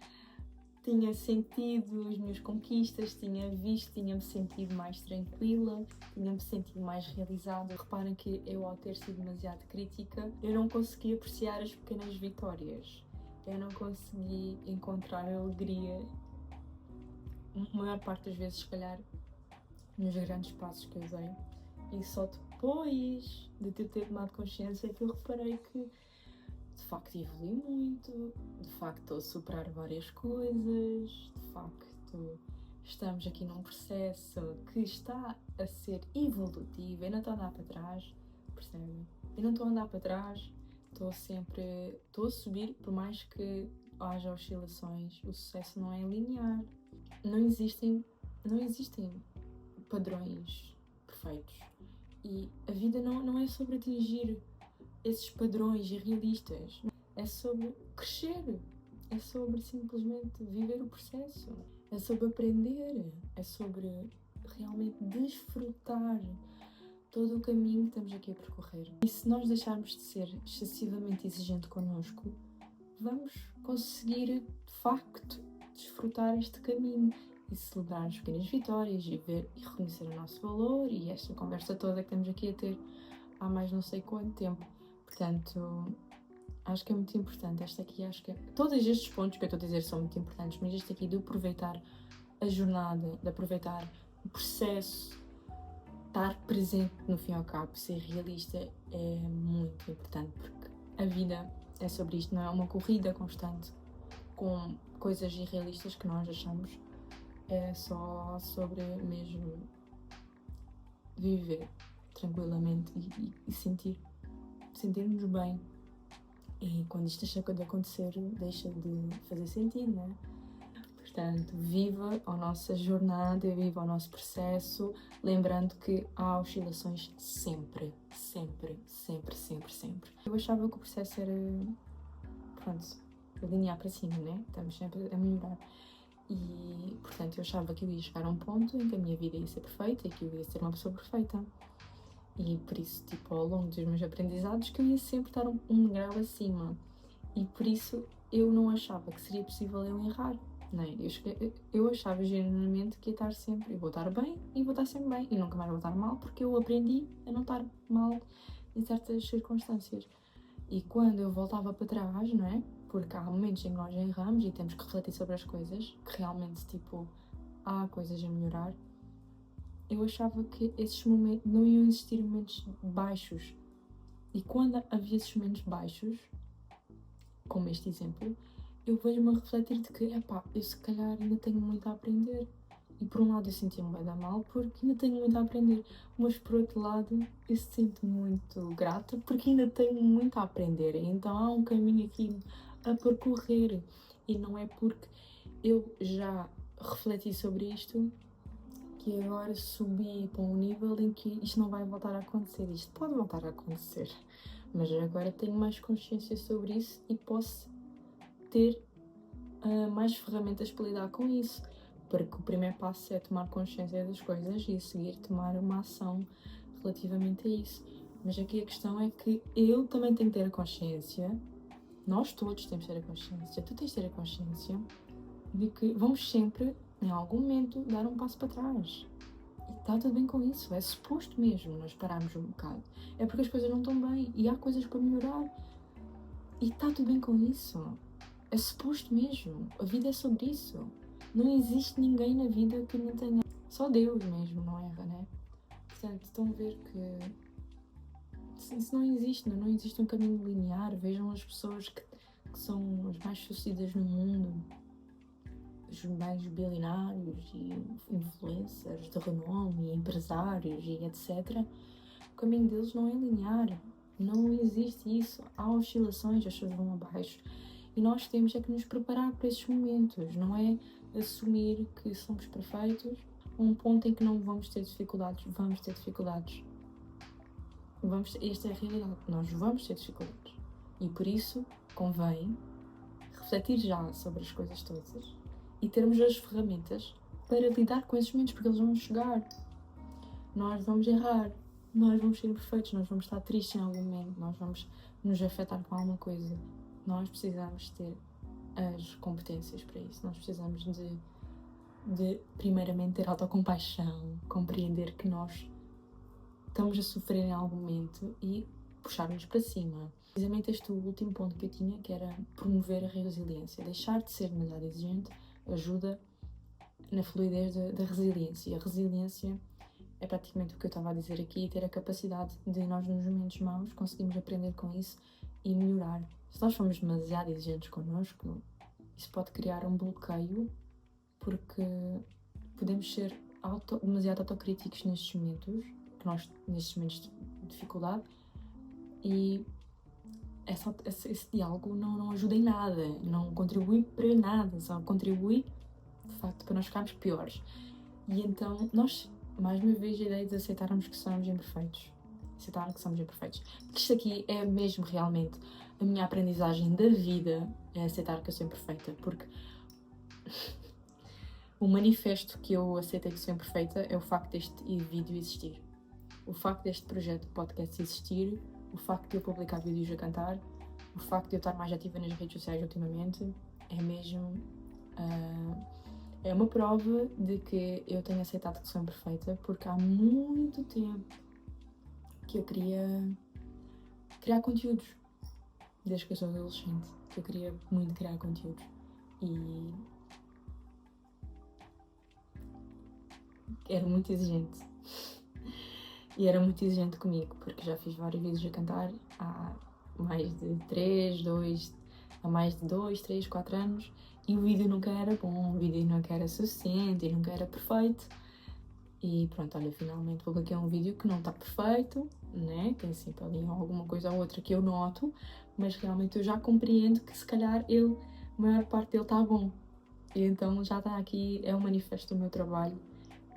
Tinha sentido as minhas conquistas, tinha-me sentido mais tranquila, tinha-me sentido mais realizada. Reparem que eu, ao ter sido demasiado crítica, eu não consegui apreciar as pequenas vitórias. Eu não consegui encontrar alegria, a maior parte das vezes, se calhar, nos grandes passos que eu dei. E só depois de ter tomado consciência é que eu reparei que de facto evolui muito, de facto estou a superar várias coisas, de facto estamos aqui num processo que está a ser evolutivo, eu não estou a andar para trás, percebem? Eu não estou a andar para trás, estou a subir, por mais que haja oscilações, o sucesso não é linear, não existem padrões perfeitos e a vida não é sobre atingir esses padrões irrealistas. É sobre crescer, é sobre simplesmente viver o processo, é sobre aprender, é sobre realmente desfrutar todo o caminho que estamos aqui a percorrer. E se nós deixarmos de ser excessivamente exigente connosco, vamos conseguir, de facto, desfrutar este caminho e celebrar as pequenas vitórias e ver e reconhecer o nosso valor e esta conversa toda que estamos aqui a ter há mais não sei quanto tempo. Portanto, acho que é muito importante. Acho que todos estes pontos que eu estou a dizer são muito importantes, mas este aqui de aproveitar a jornada, de aproveitar o processo, estar presente no fim ao cabo, ser realista é muito importante, porque a vida é sobre isto, não é uma corrida constante com coisas irrealistas que nós achamos, é só sobre mesmo viver tranquilamente e sentir-nos bem. E quando isto deixa de acontecer, deixa de fazer sentido, não é? Portanto, viva a nossa jornada, viva o nosso processo, lembrando que há oscilações sempre. Eu achava que o processo era, pronto, alinhar para cima, né? Estamos sempre a melhorar. E, portanto, eu achava que eu ia chegar a um ponto em que a minha vida ia ser perfeita e que eu ia ser uma pessoa perfeita. E por isso, tipo, ao longo dos meus aprendizados, que eu ia sempre estar um grau acima. E por isso eu não achava que seria possível eu errar. Né? Eu achava genuinamente que ia estar sempre, eu vou estar bem e vou estar sempre bem e nunca mais vou estar mal, porque eu aprendi a não estar mal em certas circunstâncias. E quando eu voltava para trás, não é? Porque há momentos em que nós erramos e temos que refletir sobre as coisas, que realmente, tipo, há coisas a melhorar. Eu achava que esses momentos, não iam existir momentos baixos. E quando havia esses momentos baixos, como este exemplo, eu vejo-me a refletir de que, eu se calhar ainda tenho muito a aprender. E por um lado eu sentia-me bem da mal porque ainda tenho muito a aprender, mas por outro lado eu sinto muito grata porque ainda tenho muito a aprender. Então há um caminho aqui a percorrer e não é porque eu já refleti sobre isto que agora subi para um nível em que isto não vai voltar a acontecer. Isto pode voltar a acontecer, mas agora tenho mais consciência sobre isso e posso ter mais ferramentas para lidar com isso, porque o primeiro passo é tomar consciência das coisas e a seguir tomar uma ação relativamente a isso. Mas aqui a questão é que eu também tenho que ter a consciência, nós todos temos que ter a consciência, tu tens que ter a consciência de que vamos sempre, em algum momento, dar um passo para trás. E está tudo bem com isso, é suposto mesmo nós pararmos um bocado. É porque as coisas não estão bem e há coisas para melhorar. E está tudo bem com isso. É suposto mesmo. A vida é sobre isso. Não existe ninguém na vida que não tenha... Só Deus mesmo não erra, né? Portanto, estão a ver que isso não existe. Não existe um caminho linear. Vejam as pessoas que são as mais sucedidas no mundo. Os mais bilionários e influencers de renome, e empresários e etc. O caminho deles não é linear. Não existe isso. Há oscilações, as pessoas vão abaixo. E nós temos é que nos preparar para esses momentos, não é assumir que somos perfeitos, um ponto em que não vamos ter dificuldades. Vamos ter dificuldades. Esta é a realidade, nós vamos ter dificuldades. E por isso convém refletir já sobre as coisas todas e termos as ferramentas para lidar com esses momentos, porque eles vão chegar. Nós vamos errar, nós vamos ser imperfeitos, nós vamos estar tristes em algum momento, nós vamos nos afetar com alguma coisa. Nós precisamos ter as competências para isso. Nós precisamos de primeiramente ter autocompaixão, compreender que nós estamos a sofrer em algum momento e puxar-nos para cima. Precisamente este último ponto que eu tinha, que era promover a resiliência. Deixar de ser demasiado exigente ajuda na fluidez da resiliência. E a resiliência é praticamente o que eu estava a dizer aqui, ter a capacidade de nós nos momentos maus conseguirmos aprender com isso e melhorar. Se nós formos demasiado exigentes connosco, isso pode criar um bloqueio, porque podemos ser demasiado autocríticos nestes momentos de dificuldade, e esse diálogo não ajuda em nada, não contribui para nada, só contribui, de facto, para nós ficarmos piores. E então, nós, mais uma vez, a ideia de aceitarmos que somos imperfeitos. Porque isto aqui é mesmo realmente a minha aprendizagem da vida, é aceitar que eu sou imperfeita, porque o manifesto que eu aceitei que sou imperfeita é o facto deste vídeo existir. O facto deste projeto de podcast existir, o facto de eu publicar vídeos a cantar, o facto de eu estar mais ativa nas redes sociais ultimamente, é mesmo... é uma prova de que eu tenho aceitado que sou imperfeita, porque há muito tempo que eu queria criar conteúdos. Desde que eu sou adolescente, que eu queria muito criar conteúdos. E era muito exigente. E era muito exigente comigo, porque já fiz vários vídeos a cantar há mais de 2, 3, 4 anos, e o vídeo nunca era bom, o vídeo nunca era suficiente e nunca era perfeito. E pronto, olha, finalmente publiquei um vídeo que não está perfeito, né? Tem sempre ali alguma coisa ou outra que eu noto, mas realmente eu já compreendo que se calhar a maior parte dele está bom. E então já está aqui, é um manifesto do meu trabalho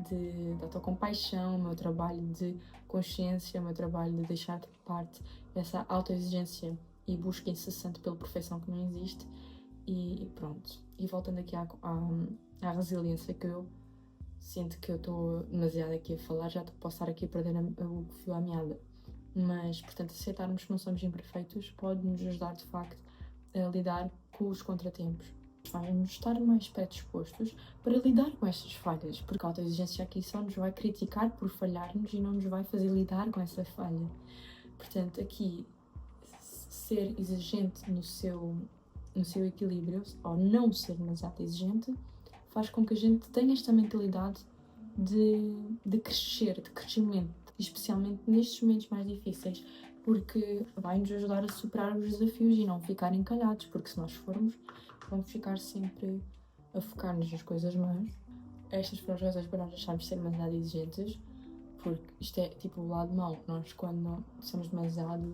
de autocompaixão, o meu trabalho de consciência, o meu trabalho de deixar de parte essa autoexigência e busca incessante pela perfeição que não existe. E pronto. E voltando aqui à resiliência, que eu sinto que eu estou demasiado aqui a falar, já posso estar aqui a perder o fio à meada. Mas, portanto, aceitarmos que não somos imperfeitos pode nos ajudar, de facto, a lidar com os contratempos. Vai-nos estar mais predispostos para lidar com estas falhas, porque a autoexigência aqui só nos vai criticar por falharmos e não nos vai fazer lidar com essa falha. Portanto, aqui, ser exigente no seu equilíbrio, ou não ser demasiado exigente, faz com que a gente tenha esta mentalidade de crescer, de crescimento, especialmente nestes momentos mais difíceis, porque vai-nos ajudar a superar os desafios e não ficar encalhados, porque se nós formos, vamos ficar sempre a focar-nos nas coisas más. Estas foram as razões para nós deixarmos de ser demasiado exigentes, porque isto é tipo o lado mau. Nós quando somos demasiado,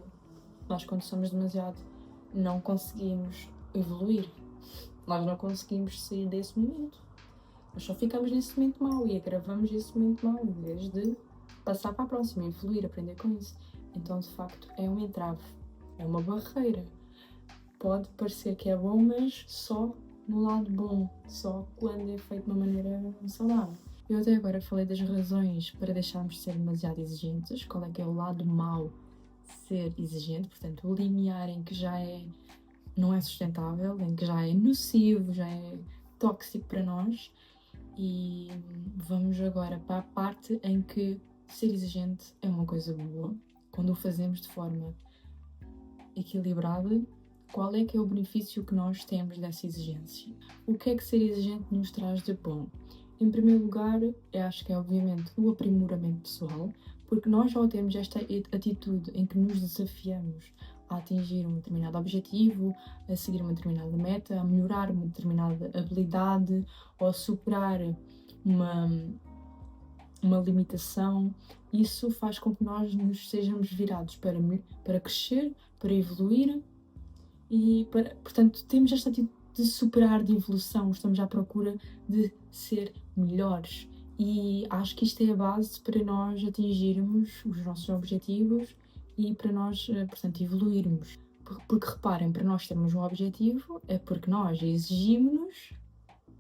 não conseguimos evoluir. Nós não conseguimos sair desse momento. Nós só ficamos nesse momento mau e agravamos esse momento mau, em vez de passar para a próxima, evoluir, aprender com isso. Então, de facto, é um entrave, é uma barreira. Pode parecer que é bom, mas só no lado bom, só quando é feito de uma maneira saudável. Eu até agora falei das razões para deixarmos de ser demasiado exigentes, qual é que é o lado mau de ser exigente, portanto, o limiar em que não é sustentável, em que já é nocivo, já é tóxico para nós. E vamos agora para a parte em que ser exigente é uma coisa boa. Quando o fazemos de forma equilibrada, qual é que é o benefício que nós temos dessa exigência? O que é que ser exigente nos traz de bom? Em primeiro lugar, eu acho que é obviamente o aprimoramento pessoal, porque nós já temos esta atitude em que nos desafiamos a atingir um determinado objetivo, a seguir uma determinada meta, a melhorar uma determinada habilidade ou a superar uma limitação. Isso faz com que nós nos sejamos virados para crescer, para evoluir e, portanto, temos esta atitude de superar, de evolução, estamos à procura de ser melhores. E acho que isto é a base para nós atingirmos os nossos objetivos e para nós, portanto, evoluirmos. Porque reparem, para nós termos um objetivo é porque nós exigimos-nos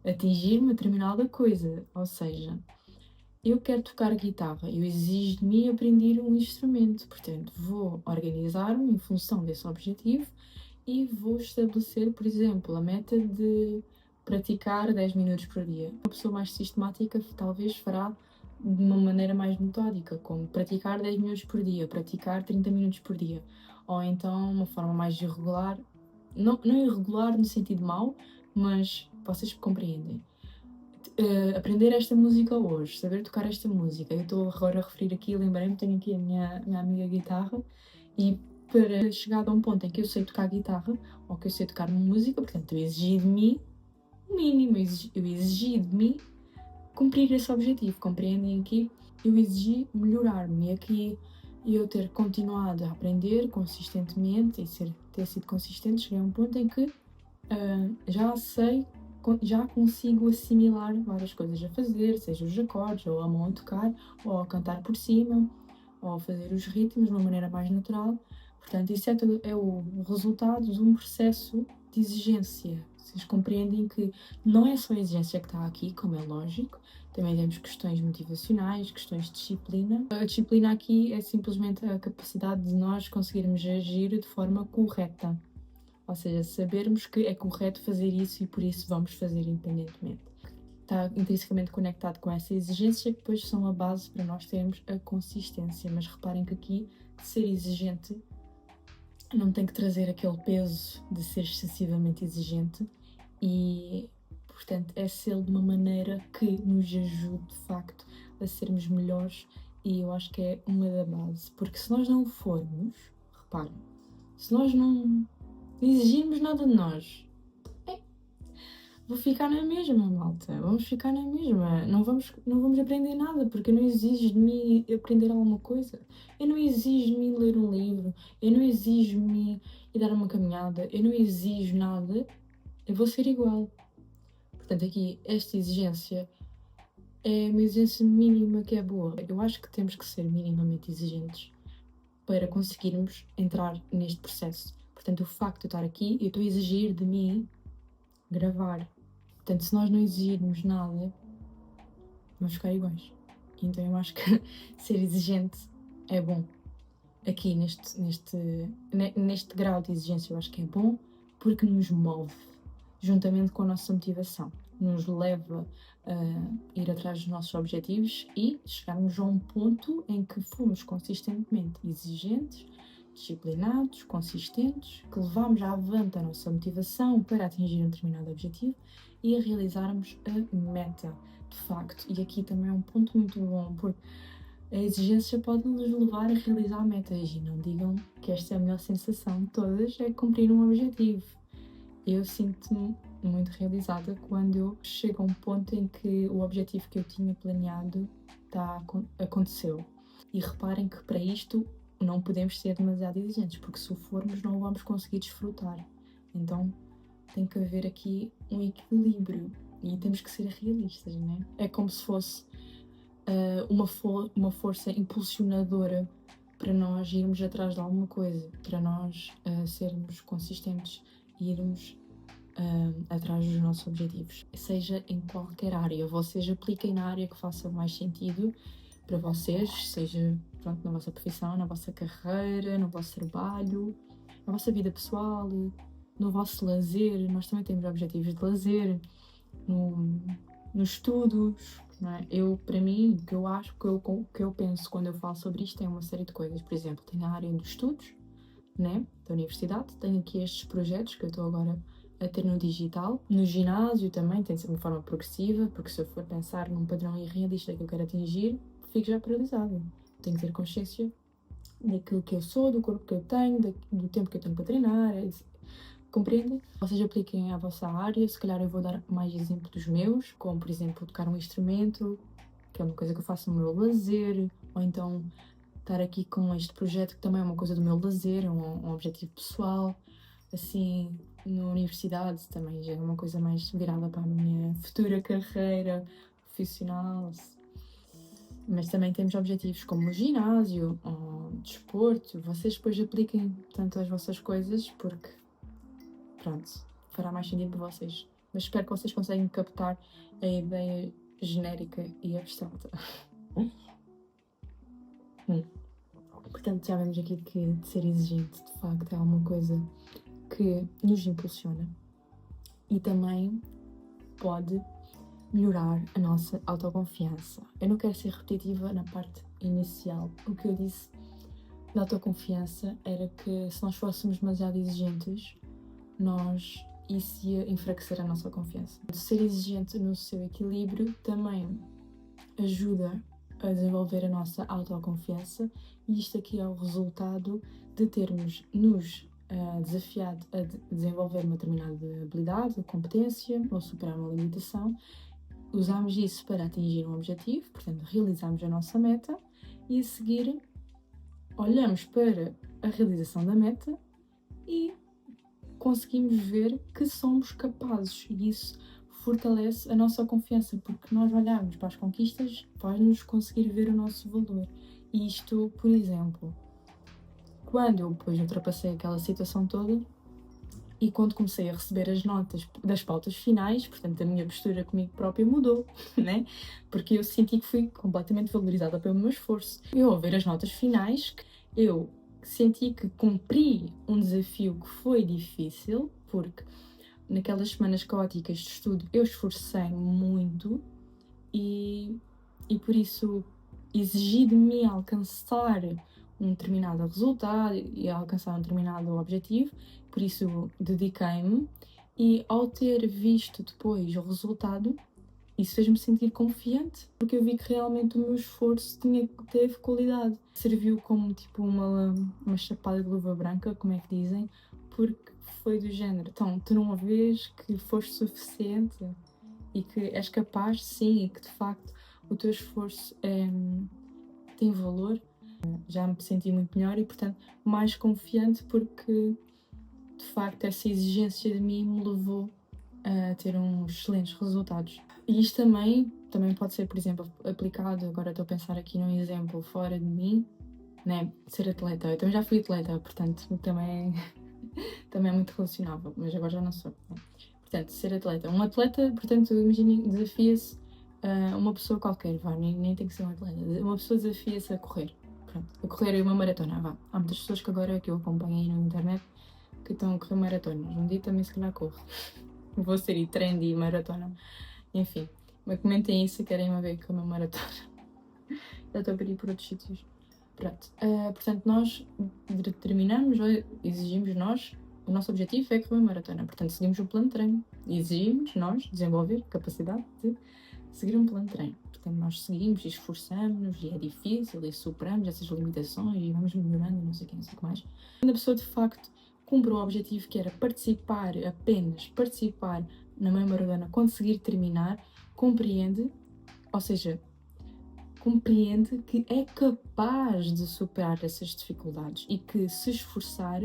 atingir uma determinada coisa. Ou seja, eu quero tocar guitarra, eu exijo de mim aprender um instrumento, portanto, vou organizar-me em função desse objetivo e vou estabelecer, por exemplo, a meta de praticar 10 minutos por dia. Uma pessoa mais sistemática talvez fará de uma maneira mais metódica, como praticar 10 minutos por dia, praticar 30 minutos por dia. Ou então, uma forma mais irregular, não irregular no sentido mau, mas vocês compreendem. Aprender esta música hoje, saber tocar esta música. Eu estou agora a referir aqui, lembrei-me, tenho aqui a minha amiga guitarra e para chegar a um ponto em que eu sei tocar guitarra ou que eu sei tocar uma música, portanto, eu exigi de mim o mínimo, eu exigi de mim cumprir esse objetivo. Compreendem aqui? Eu exigi melhorar-me e aqui eu ter continuado a aprender consistentemente e ter sido consistente, cheguei a um ponto em que já consigo assimilar várias coisas a fazer, seja os acordes, ou a mão a tocar, ou a cantar por cima, ou a fazer os ritmos de uma maneira mais natural. Portanto, isso é o resultado de um processo de exigência. Vocês compreendem que não é só a exigência que está aqui, como é lógico, também temos questões motivacionais, questões de disciplina. A disciplina aqui é simplesmente a capacidade de nós conseguirmos agir de forma correta. Ou seja, sabermos que é correto fazer isso e por isso vamos fazer independentemente. Está intrinsecamente conectado com essa exigência que depois são a base para nós termos a consistência. Mas reparem que aqui, ser exigente não tem que trazer aquele peso de ser excessivamente exigente e, portanto, é ser de uma maneira que nos ajude, de facto, a sermos melhores e eu acho que é uma da base. Porque se nós não o formos, reparem, se nós não exigirmos nada de nós, vou ficar na mesma, malta. Vamos ficar na mesma. Não vamos aprender nada, porque eu não exijo de mim aprender alguma coisa. Eu não exijo de mim ler um livro. Eu não exijo de mim ir dar uma caminhada. Eu não exijo nada. Eu vou ser igual. Portanto, aqui, esta exigência é uma exigência mínima que é boa. Eu acho que temos que ser minimamente exigentes para conseguirmos entrar neste processo. Portanto, o facto de eu estar aqui, eu estou a exigir de mim gravar. Portanto, se nós não exigirmos nada, vamos ficar iguais. Então eu acho que ser exigente é bom. Aqui, neste grau de exigência, eu acho que é bom porque nos move, juntamente com a nossa motivação. Nos leva a ir atrás dos nossos objetivos e chegarmos a um ponto em que fomos consistentemente exigentes, disciplinados, consistentes, que levamos avante a nossa motivação para atingir um determinado objetivo e a realizarmos a meta, de facto. E aqui também é um ponto muito bom, porque a exigência pode nos levar a realizar metas e não digam que esta é a melhor sensação de todas, é cumprir um objetivo. Eu sinto-me muito realizada quando eu chego a um ponto em que o objetivo que eu tinha planeado aconteceu. E reparem que para isto não podemos ser demasiado exigentes, porque se o formos não vamos conseguir desfrutar. Então tem que haver aqui um equilíbrio e temos que ser realistas, né? É como se fosse uma força impulsionadora para nós irmos atrás de alguma coisa, para nós sermos consistentes e irmos atrás dos nossos objetivos, seja em qualquer área. Vocês apliquem na área que faça mais sentido para vocês, seja na vossa profissão, na vossa carreira, no vosso trabalho, na vossa vida pessoal, no vosso lazer. Nós também temos objetivos de lazer, nos estudos, não é? Para mim, o que eu acho, o que eu penso quando eu falo sobre isto é uma série de coisas. Por exemplo, tenho a área dos estudos, né, da universidade, tenho aqui estes projetos que eu estou agora a ter no digital. No ginásio também tem de ser de uma forma progressiva, porque se eu for pensar num padrão irrealista que eu quero atingir, fico já paralisada. Tenho que ter consciência daquilo que eu sou, do corpo que eu tenho, do tempo que eu tenho para treinar, compreendem? Vocês apliquem à vossa área, se calhar eu vou dar mais exemplos dos meus, como por exemplo tocar um instrumento, que é uma coisa que eu faço no meu lazer, ou então estar aqui com este projeto que também é uma coisa do meu lazer, é um objetivo pessoal, assim, na universidade também já é uma coisa mais virada para a minha futura carreira profissional. Mas também temos objetivos como o ginásio, ou desporto. Vocês depois apliquem tanto as vossas coisas, porque, pronto, fará mais sentido para vocês. Mas espero que vocês consigam captar a ideia genérica e abstrata. Portanto, já vemos aqui que ser exigente, de facto, é uma coisa que nos impulsiona e também pode melhorar a nossa autoconfiança. Eu não quero ser repetitiva na parte inicial. O que eu disse da autoconfiança era que se nós fôssemos demasiado exigentes, isso ia enfraquecer a nossa confiança. Ser exigente no seu equilíbrio também ajuda a desenvolver a nossa autoconfiança e isto aqui é o resultado de termos nos desafiado a desenvolver uma determinada habilidade, competência ou superar uma limitação. Usamos isso para atingir um objetivo, portanto realizamos a nossa meta e a seguir olhamos para a realização da meta e conseguimos ver que somos capazes e isso fortalece a nossa confiança, porque nós olharmos para as conquistas faz-nos conseguir ver o nosso valor. E isto, por exemplo, quando eu depois ultrapassei aquela situação toda E quando comecei a receber as notas das pautas finais, portanto, a minha postura comigo própria mudou, né? Porque eu senti que fui completamente valorizada pelo meu esforço. Eu, ao ver as notas finais, eu senti que cumpri um desafio que foi difícil, porque naquelas semanas caóticas de estudo eu esforcei-me muito e por isso exigi de mim alcançar um determinado resultado e alcançar um determinado objetivo, por isso dediquei-me e ao ter visto depois o resultado, isso fez-me sentir confiante, porque eu vi que realmente o meu esforço teve qualidade. Serviu como tipo uma chapada de luva branca, como é que dizem, porque foi do género, então tu não vês que foste suficiente e que és capaz, sim, e que de facto o teu esforço tem valor. Já me senti muito melhor e, portanto, mais confiante porque, de facto, essa exigência de mim me levou a ter uns excelentes resultados. E isto também pode ser, por exemplo, aplicado, agora estou a pensar aqui num exemplo fora de mim, né? Ser atleta. Eu também já fui atleta, portanto, também é muito relacionável, mas agora já não sou. Né? Portanto, ser atleta. Um atleta, portanto, imagine, desafia-se uma pessoa qualquer, vá, nem tem que ser um atleta. Uma pessoa desafia-se a correr. Pronto, a correr uma maratona, vá. Há muitas pessoas que agora que eu acompanho aí na internet que estão a correr maratonas. Um dia também se calhar corro. Vou ser e trendy maratona. Enfim, mas comentem isso se querem uma ver com uma maratona. Já estou a pedir por outros sítios. Pronto. Portanto, nós determinamos, exigimos nós, o nosso objetivo é correr uma maratona. Portanto, seguimos um plano de treino. E exigimos nós desenvolver capacidade de seguir um plano de treino. Portanto, nós seguimos e esforçamos e é difícil e superamos essas limitações e vamos melhorando e não sei o que mais. Quando a pessoa de facto cumpre o objetivo que era apenas participar na meia maratona, conseguir terminar, compreende que é capaz de superar essas dificuldades e que se esforçar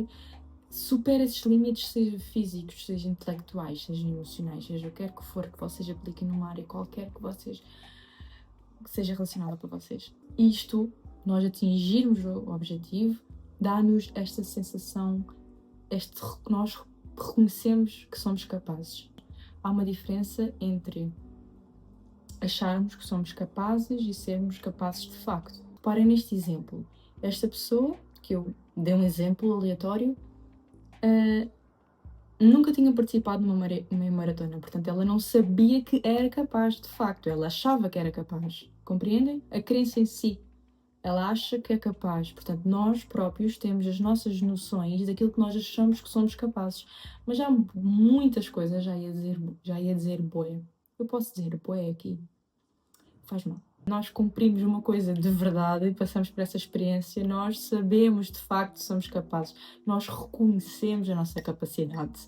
supera esses limites, seja físicos, seja intelectuais, seja emocionais, seja o que quer que for que vocês apliquem numa área qualquer que seja relacionada para vocês. Isto, nós atingirmos o objetivo, dá-nos esta sensação, nós reconhecemos que somos capazes. Há uma diferença entre acharmos que somos capazes e sermos capazes de facto. Reparem neste exemplo. Esta pessoa, que eu dei um exemplo aleatório, nunca tinha participado numa meia maratona, portanto ela não sabia que era capaz, de facto, ela achava que era capaz. Compreendem? A crença em si. Ela acha que é capaz, portanto nós próprios temos as nossas noções daquilo que nós achamos que somos capazes. Mas há muitas coisas, já ia dizer boé. Eu posso dizer boé aqui? Faz mal. Nós cumprimos uma coisa de verdade e passamos por essa experiência, nós sabemos de facto que somos capazes, nós reconhecemos a nossa capacidade.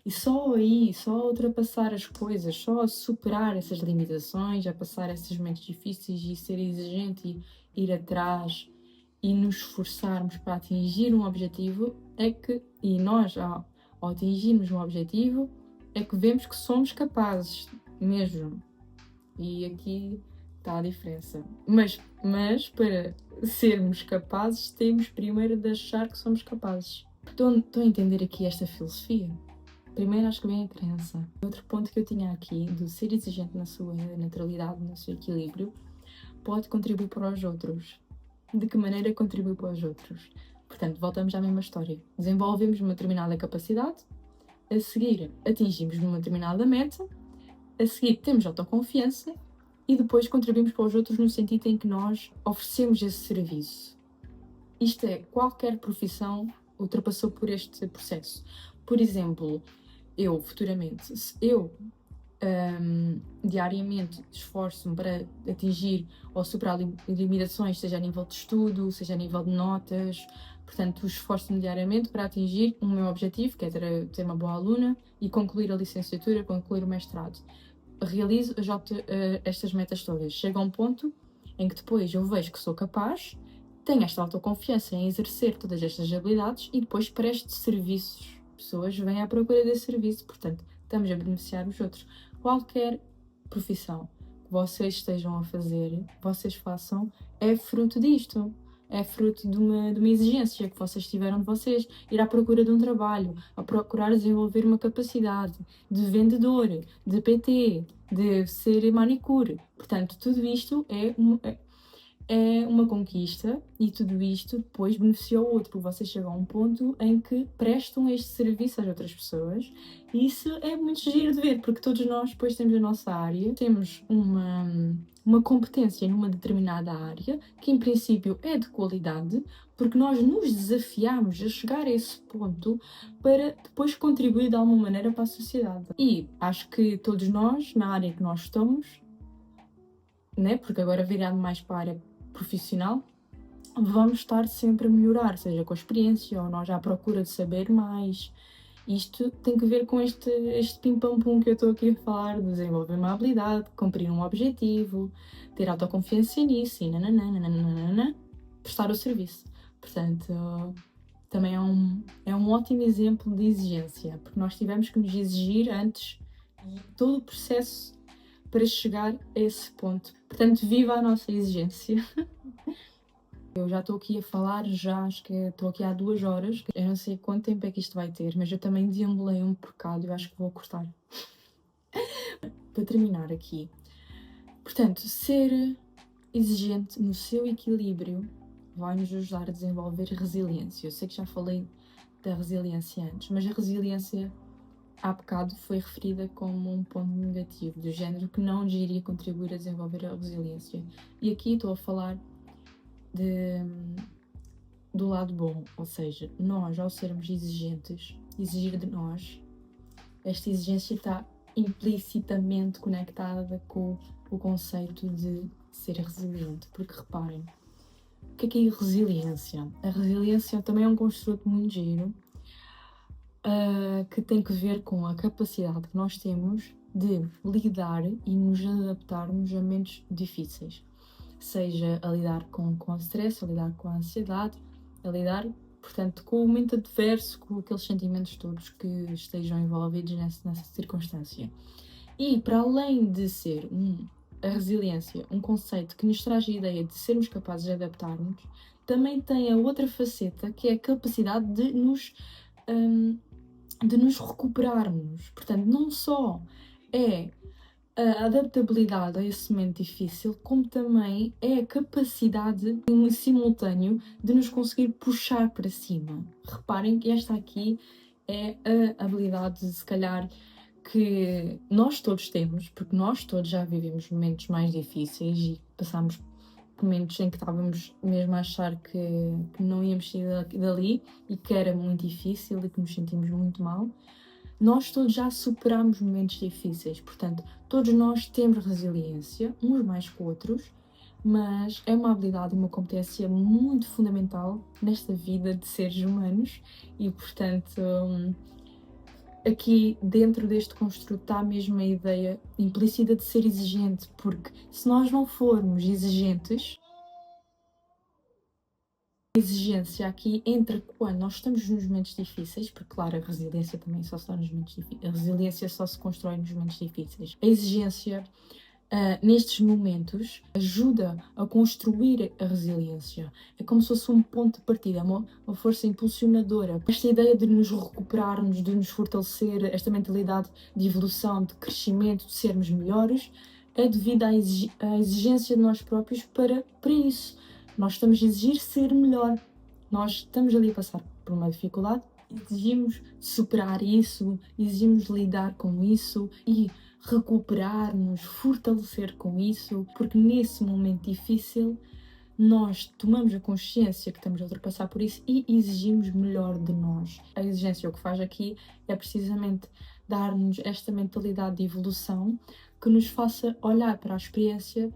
E só aí, só ultrapassar as coisas, só superar essas limitações, a passar esses momentos difíceis e ser exigente e ir atrás e nos esforçarmos para atingir um objetivo, e nós, ao atingirmos um objetivo, é que vemos que somos capazes mesmo. E aqui está a diferença. Mas para sermos capazes, temos primeiro de achar que somos capazes. Estão a entender aqui esta filosofia? Primeiro acho que vem a crença. Outro ponto que eu tinha aqui, de ser exigente na sua naturalidade, no seu equilíbrio, pode contribuir para os outros. De que maneira contribui para os outros? Portanto, voltamos à mesma história. Desenvolvemos uma determinada capacidade, a seguir atingimos uma determinada meta, a seguir temos autoconfiança e depois contribuímos para os outros no sentido em que nós oferecemos esse serviço. Isto é, qualquer profissão ultrapassou por este processo. Por exemplo, eu futuramente, se eu diariamente esforço-me para atingir ou superar limitações, seja a nível de estudo, seja a nível de notas, portanto, esforço-me diariamente para atingir o meu objetivo, que é ter uma boa aluna e concluir a licenciatura, concluir o mestrado. Realizo estas metas todas. Chega a um ponto em que depois eu vejo que sou capaz, tenho esta autoconfiança em exercer todas estas habilidades e depois presto serviços. Pessoas vêm à procura desse serviço, portanto, estamos a beneficiar os outros. Qualquer profissão que vocês estejam a fazer, vocês façam, é fruto disto. é fruto de uma exigência que vocês tiveram de vocês, ir à procura de um trabalho, a procurar desenvolver uma capacidade de vendedor, de PT, de ser manicure. Portanto, tudo isto é uma conquista e tudo isto depois beneficia o outro, porque vocês chegam a um ponto em que prestam este serviço às outras pessoas e isso é muito giro de ver, porque todos nós depois temos a nossa área, temos uma competência numa determinada área, que em princípio é de qualidade, porque nós nos desafiamos a chegar a esse ponto para depois contribuir de alguma maneira para a sociedade. E acho que todos nós, na área que nós estamos, né, porque agora virado mais para a área profissional, vamos estar sempre a melhorar, seja com a experiência ou nós à procura de saber mais. Isto tem que ver com este pim-pam-pum que eu estou aqui a falar, de desenvolver uma habilidade, cumprir um objetivo, ter autoconfiança nisso e nananana, prestar o serviço. Portanto, também é um ótimo exemplo de exigência, porque nós tivemos que nos exigir antes todo o processo para chegar a esse ponto. Portanto, viva a nossa exigência. Eu já estou aqui a falar, acho que estou aqui há 2 horas. Eu não sei quanto tempo é que isto vai ter, mas eu também deambulei um bocado, eu acho que vou cortar. Para terminar aqui. Portanto, ser exigente no seu equilíbrio vai nos ajudar a desenvolver resiliência. Eu sei que já falei da resiliência antes, mas a resiliência há bocado foi referida como um ponto negativo, do género que não nos iria contribuir a desenvolver a resiliência. E aqui estou a falar do lado bom, ou seja, nós, ao sermos exigentes, exigir de nós, esta exigência está implicitamente conectada com o conceito de ser resiliente, porque reparem, o que é a resiliência? A resiliência também é um construto muito giro, que tem que ver com a capacidade que nós temos de lidar e nos adaptarmos a momentos difíceis, seja a lidar com o stress, a lidar com a ansiedade, a lidar, portanto, com o momento adverso, com aqueles sentimentos todos que estejam envolvidos nessa circunstância. E para além de ser a resiliência um conceito que nos traz a ideia de sermos capazes de adaptar-nos, também tem a outra faceta, que é a capacidade de nos recuperarmos. Portanto, não só é a adaptabilidade a esse momento difícil, como também é a capacidade em simultâneo de nos conseguir puxar para cima. Reparem que esta aqui é a habilidade, se calhar, que nós todos temos, porque nós todos já vivemos momentos mais difíceis e passamos momentos em que estávamos mesmo a achar que não íamos sair dali e que era muito difícil e que nos sentimos muito mal. Nós todos já superámos momentos difíceis, portanto, todos nós temos resiliência, uns mais que outros, mas é uma habilidade e uma competência muito fundamental nesta vida de seres humanos e, portanto, aqui dentro deste construto está mesmo a ideia implícita de ser exigente, porque se nós não formos exigentes, a exigência aqui entra quando nós estamos nos momentos difíceis, porque claro, a resiliência também só se dá nos momentos difíceis, a resiliência só se constrói nos momentos difíceis. A exigência nestes momentos ajuda a construir a resiliência. É como se fosse um ponto de partida, uma força impulsionadora. Esta ideia de nos recuperarmos, de nos fortalecer, esta mentalidade de evolução, de crescimento, de sermos melhores, é devido à exigência de nós próprios para isso. Nós estamos a exigir ser melhor. Nós estamos ali a passar por uma dificuldade, exigimos superar isso, exigimos lidar com isso e recuperar-nos, fortalecer com isso, porque nesse momento difícil nós tomamos a consciência que estamos a ultrapassar por isso e exigimos melhor de nós. A exigência o que faz aqui é precisamente dar-nos esta mentalidade de evolução que nos faça olhar para a experiência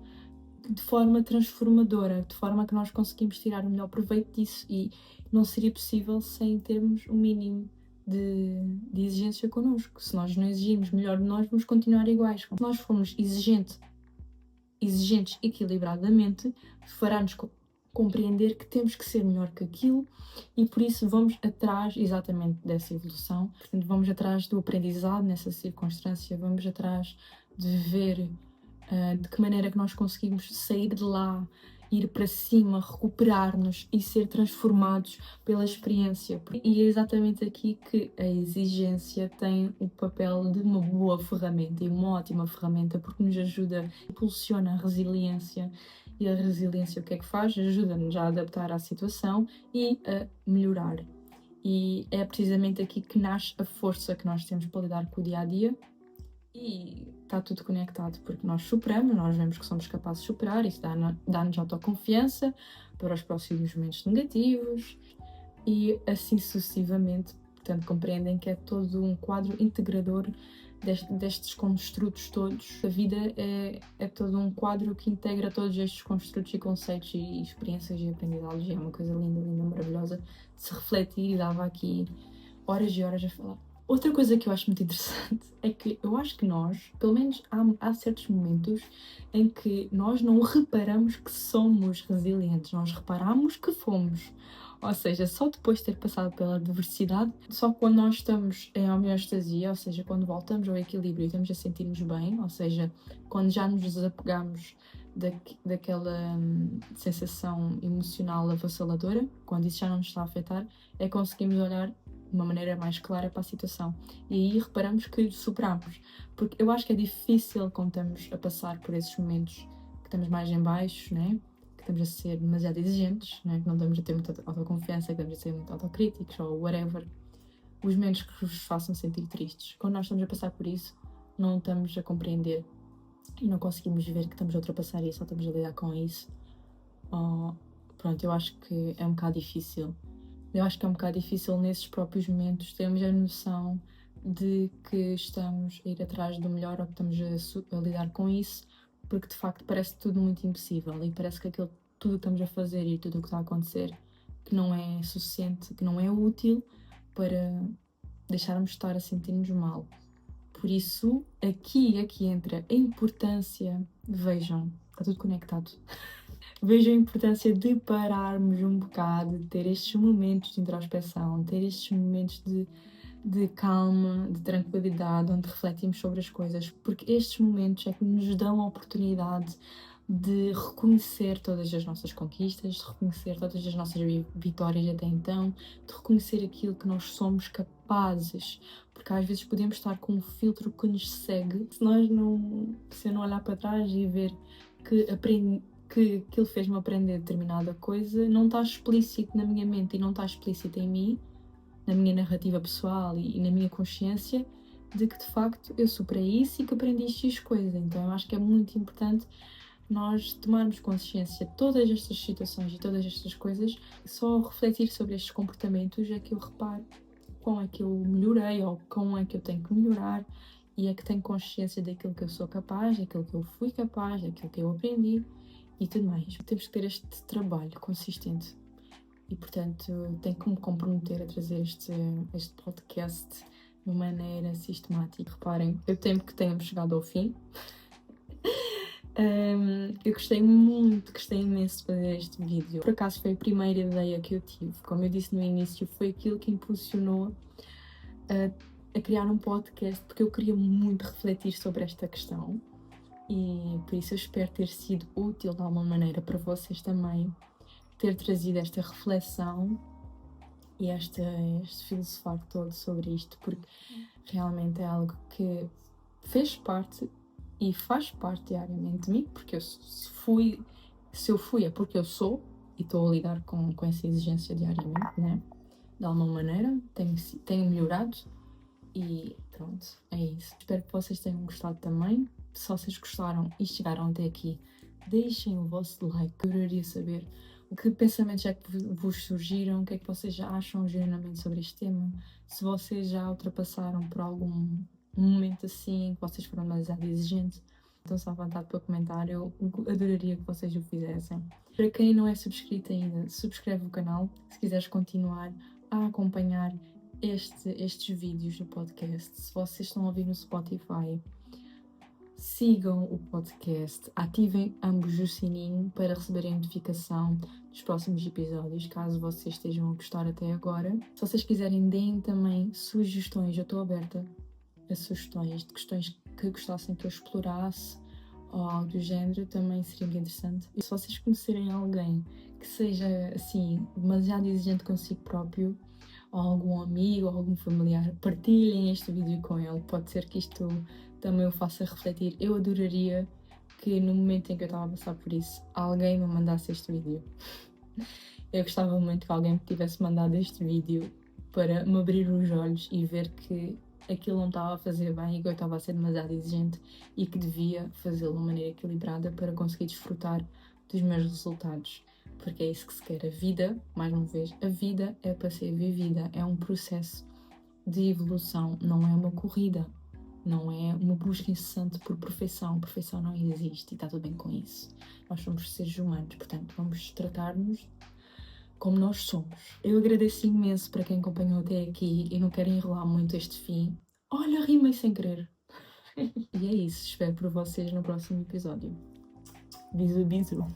de forma transformadora, de forma que nós conseguimos tirar o melhor proveito disso e não seria possível sem termos o mínimo de exigência connosco. Se nós não exigirmos melhor de nós, vamos continuar iguais. Se nós formos exigentes equilibradamente, fará-nos compreender que temos que ser melhor que aquilo e por isso vamos atrás exatamente dessa evolução. Portanto, vamos atrás do aprendizado nessa circunstância, vamos atrás de ver de que maneira que nós conseguimos sair de lá ir para cima, recuperar-nos e ser transformados pela experiência. E é exatamente aqui que a exigência tem o papel de uma boa ferramenta e uma ótima ferramenta, porque nos ajuda, impulsiona a resiliência. E a resiliência o que é que faz? Ajuda-nos a adaptar à situação e a melhorar. E é precisamente aqui que nasce a força que nós temos para lidar com o dia-a-dia. E está tudo conectado, porque nós superamos, nós vemos que somos capazes de superar, isso dá-nos autoconfiança para os próximos momentos negativos e assim sucessivamente. Portanto, compreendem que é todo um quadro integrador destes construtos todos. A vida é todo um quadro que integra todos estes construtos e conceitos e experiências e aprendizagens. É uma coisa linda, linda, maravilhosa de se refletir, e dava aqui horas e horas a falar. Outra coisa que eu acho muito interessante é que eu acho que nós, pelo menos há certos momentos em que nós não reparamos que somos resilientes, nós reparamos que fomos. Ou seja, só depois de ter passado pela adversidade, só quando nós estamos em homeostasia, ou seja, quando voltamos ao equilíbrio e estamos a sentir-nos bem, ou seja, quando já nos desapegamos daquela sensação emocional avassaladora, quando isso já não nos está a afetar, é que conseguimos olhar de uma maneira mais clara para a situação. E aí reparamos que superamos. Porque eu acho que é difícil quando estamos a passar por esses momentos que estamos mais em baixo, né? Que estamos a ser demasiado exigentes, né? Que não estamos a ter muita autoconfiança, que estamos a ser muito autocríticos ou whatever. Os momentos que vos façam sentir tristes. Quando nós estamos a passar por isso, não estamos a compreender e não conseguimos ver que estamos a ultrapassar isso ou estamos a lidar com isso. Pronto, eu acho que é um bocado difícil. Eu acho que é um bocado difícil nesses próprios momentos termos a noção de que estamos a ir atrás do melhor ou que estamos a lidar com isso, porque de facto parece tudo muito impossível e parece que tudo o que estamos a fazer e tudo o que está a acontecer que não é suficiente, que não é útil para deixarmos de estar a sentir-nos mal. Por isso, aqui entra a importância, vejam, está tudo conectado. Vejo a importância de pararmos um bocado, de ter estes momentos de introspeção, ter estes momentos de calma, de tranquilidade, onde refletimos sobre as coisas, porque estes momentos é que nos dão a oportunidade de reconhecer todas as nossas conquistas, de reconhecer todas as nossas vitórias até então, de reconhecer aquilo que nós somos capazes, porque às vezes podemos estar com um filtro que nos segue, se eu não olhar para trás e ver que aquilo fez-me aprender determinada coisa, não está explícito na minha mente e não está explícito em mim, na minha narrativa pessoal e na minha consciência, de que de facto eu superei isso e que aprendi X coisa. Então eu acho que é muito importante nós tomarmos consciência de todas estas situações e todas estas coisas, só refletir sobre estes comportamentos é que eu reparo como é que eu melhorei ou como é que eu tenho que melhorar e é que tenho consciência daquilo que eu sou capaz, daquilo que eu fui capaz, daquilo que eu aprendi e tudo mais. Temos que ter este trabalho consistente e, portanto, tenho que me comprometer a trazer este podcast de uma maneira sistemática. Reparem, eu temo que tenhamos chegado ao fim. Eu gostei imenso de fazer este vídeo. Por acaso foi a primeira ideia que eu tive. Como eu disse no início, foi aquilo que impulsionou a criar um podcast, porque eu queria muito refletir sobre esta questão. E por isso eu espero ter sido útil de alguma maneira para vocês também, ter trazido esta reflexão e este filosofar todo sobre isto, porque realmente é algo que fez parte e faz parte diariamente de mim, porque se eu fui é porque eu sou e estou a lidar com essa exigência diariamente, né? De alguma maneira, tenho melhorado e pronto, é isso. Espero que vocês tenham gostado também. Se vocês gostaram e chegaram até aqui, deixem o vosso like, eu adoraria saber o que pensamentos é que vos surgiram, o que é que vocês já acham genuinamente sobre este tema, se vocês já ultrapassaram por algum momento assim, que vocês foram demasiado exigentes, estão-se à vontade para comentar, eu adoraria que vocês o fizessem. Para quem não é subscrito ainda, subscreve o canal, se quiseres continuar a acompanhar estes vídeos do podcast. Se vocês estão a ouvir no Spotify, sigam o podcast, ativem ambos o sininho para receberem a notificação dos próximos episódios, caso vocês estejam a gostar até agora. Se vocês quiserem, deem também sugestões, eu estou aberta a sugestões de questões que gostassem que eu explorasse ou algo do género, também seria muito interessante. E se vocês conhecerem alguém que seja, assim, demasiado exigente consigo próprio, ou algum amigo, ou algum familiar, partilhem este vídeo com ele. Pode ser que isto também o faça refletir. Eu adoraria que no momento em que eu estava a passar por isso, alguém me mandasse este vídeo. Eu gostava muito que alguém me tivesse mandado este vídeo para me abrir os olhos e ver que aquilo não estava a fazer bem e que eu estava a ser demasiado exigente e que devia fazê-lo de uma maneira equilibrada para conseguir desfrutar dos meus resultados. Porque é isso que se quer. A vida, mais uma vez, a vida é para ser vivida, é um processo de evolução, não é uma corrida, não é uma busca incessante por perfeição. Perfeição não existe e está tudo bem com isso. Nós somos seres humanos, portanto, vamos tratar-nos como nós somos. Eu agradeço imenso para quem acompanhou até aqui e não quero enrolar muito este fim. Olha, rimei sem querer. E é isso, espero por vocês no próximo episódio. Bisu, bisu.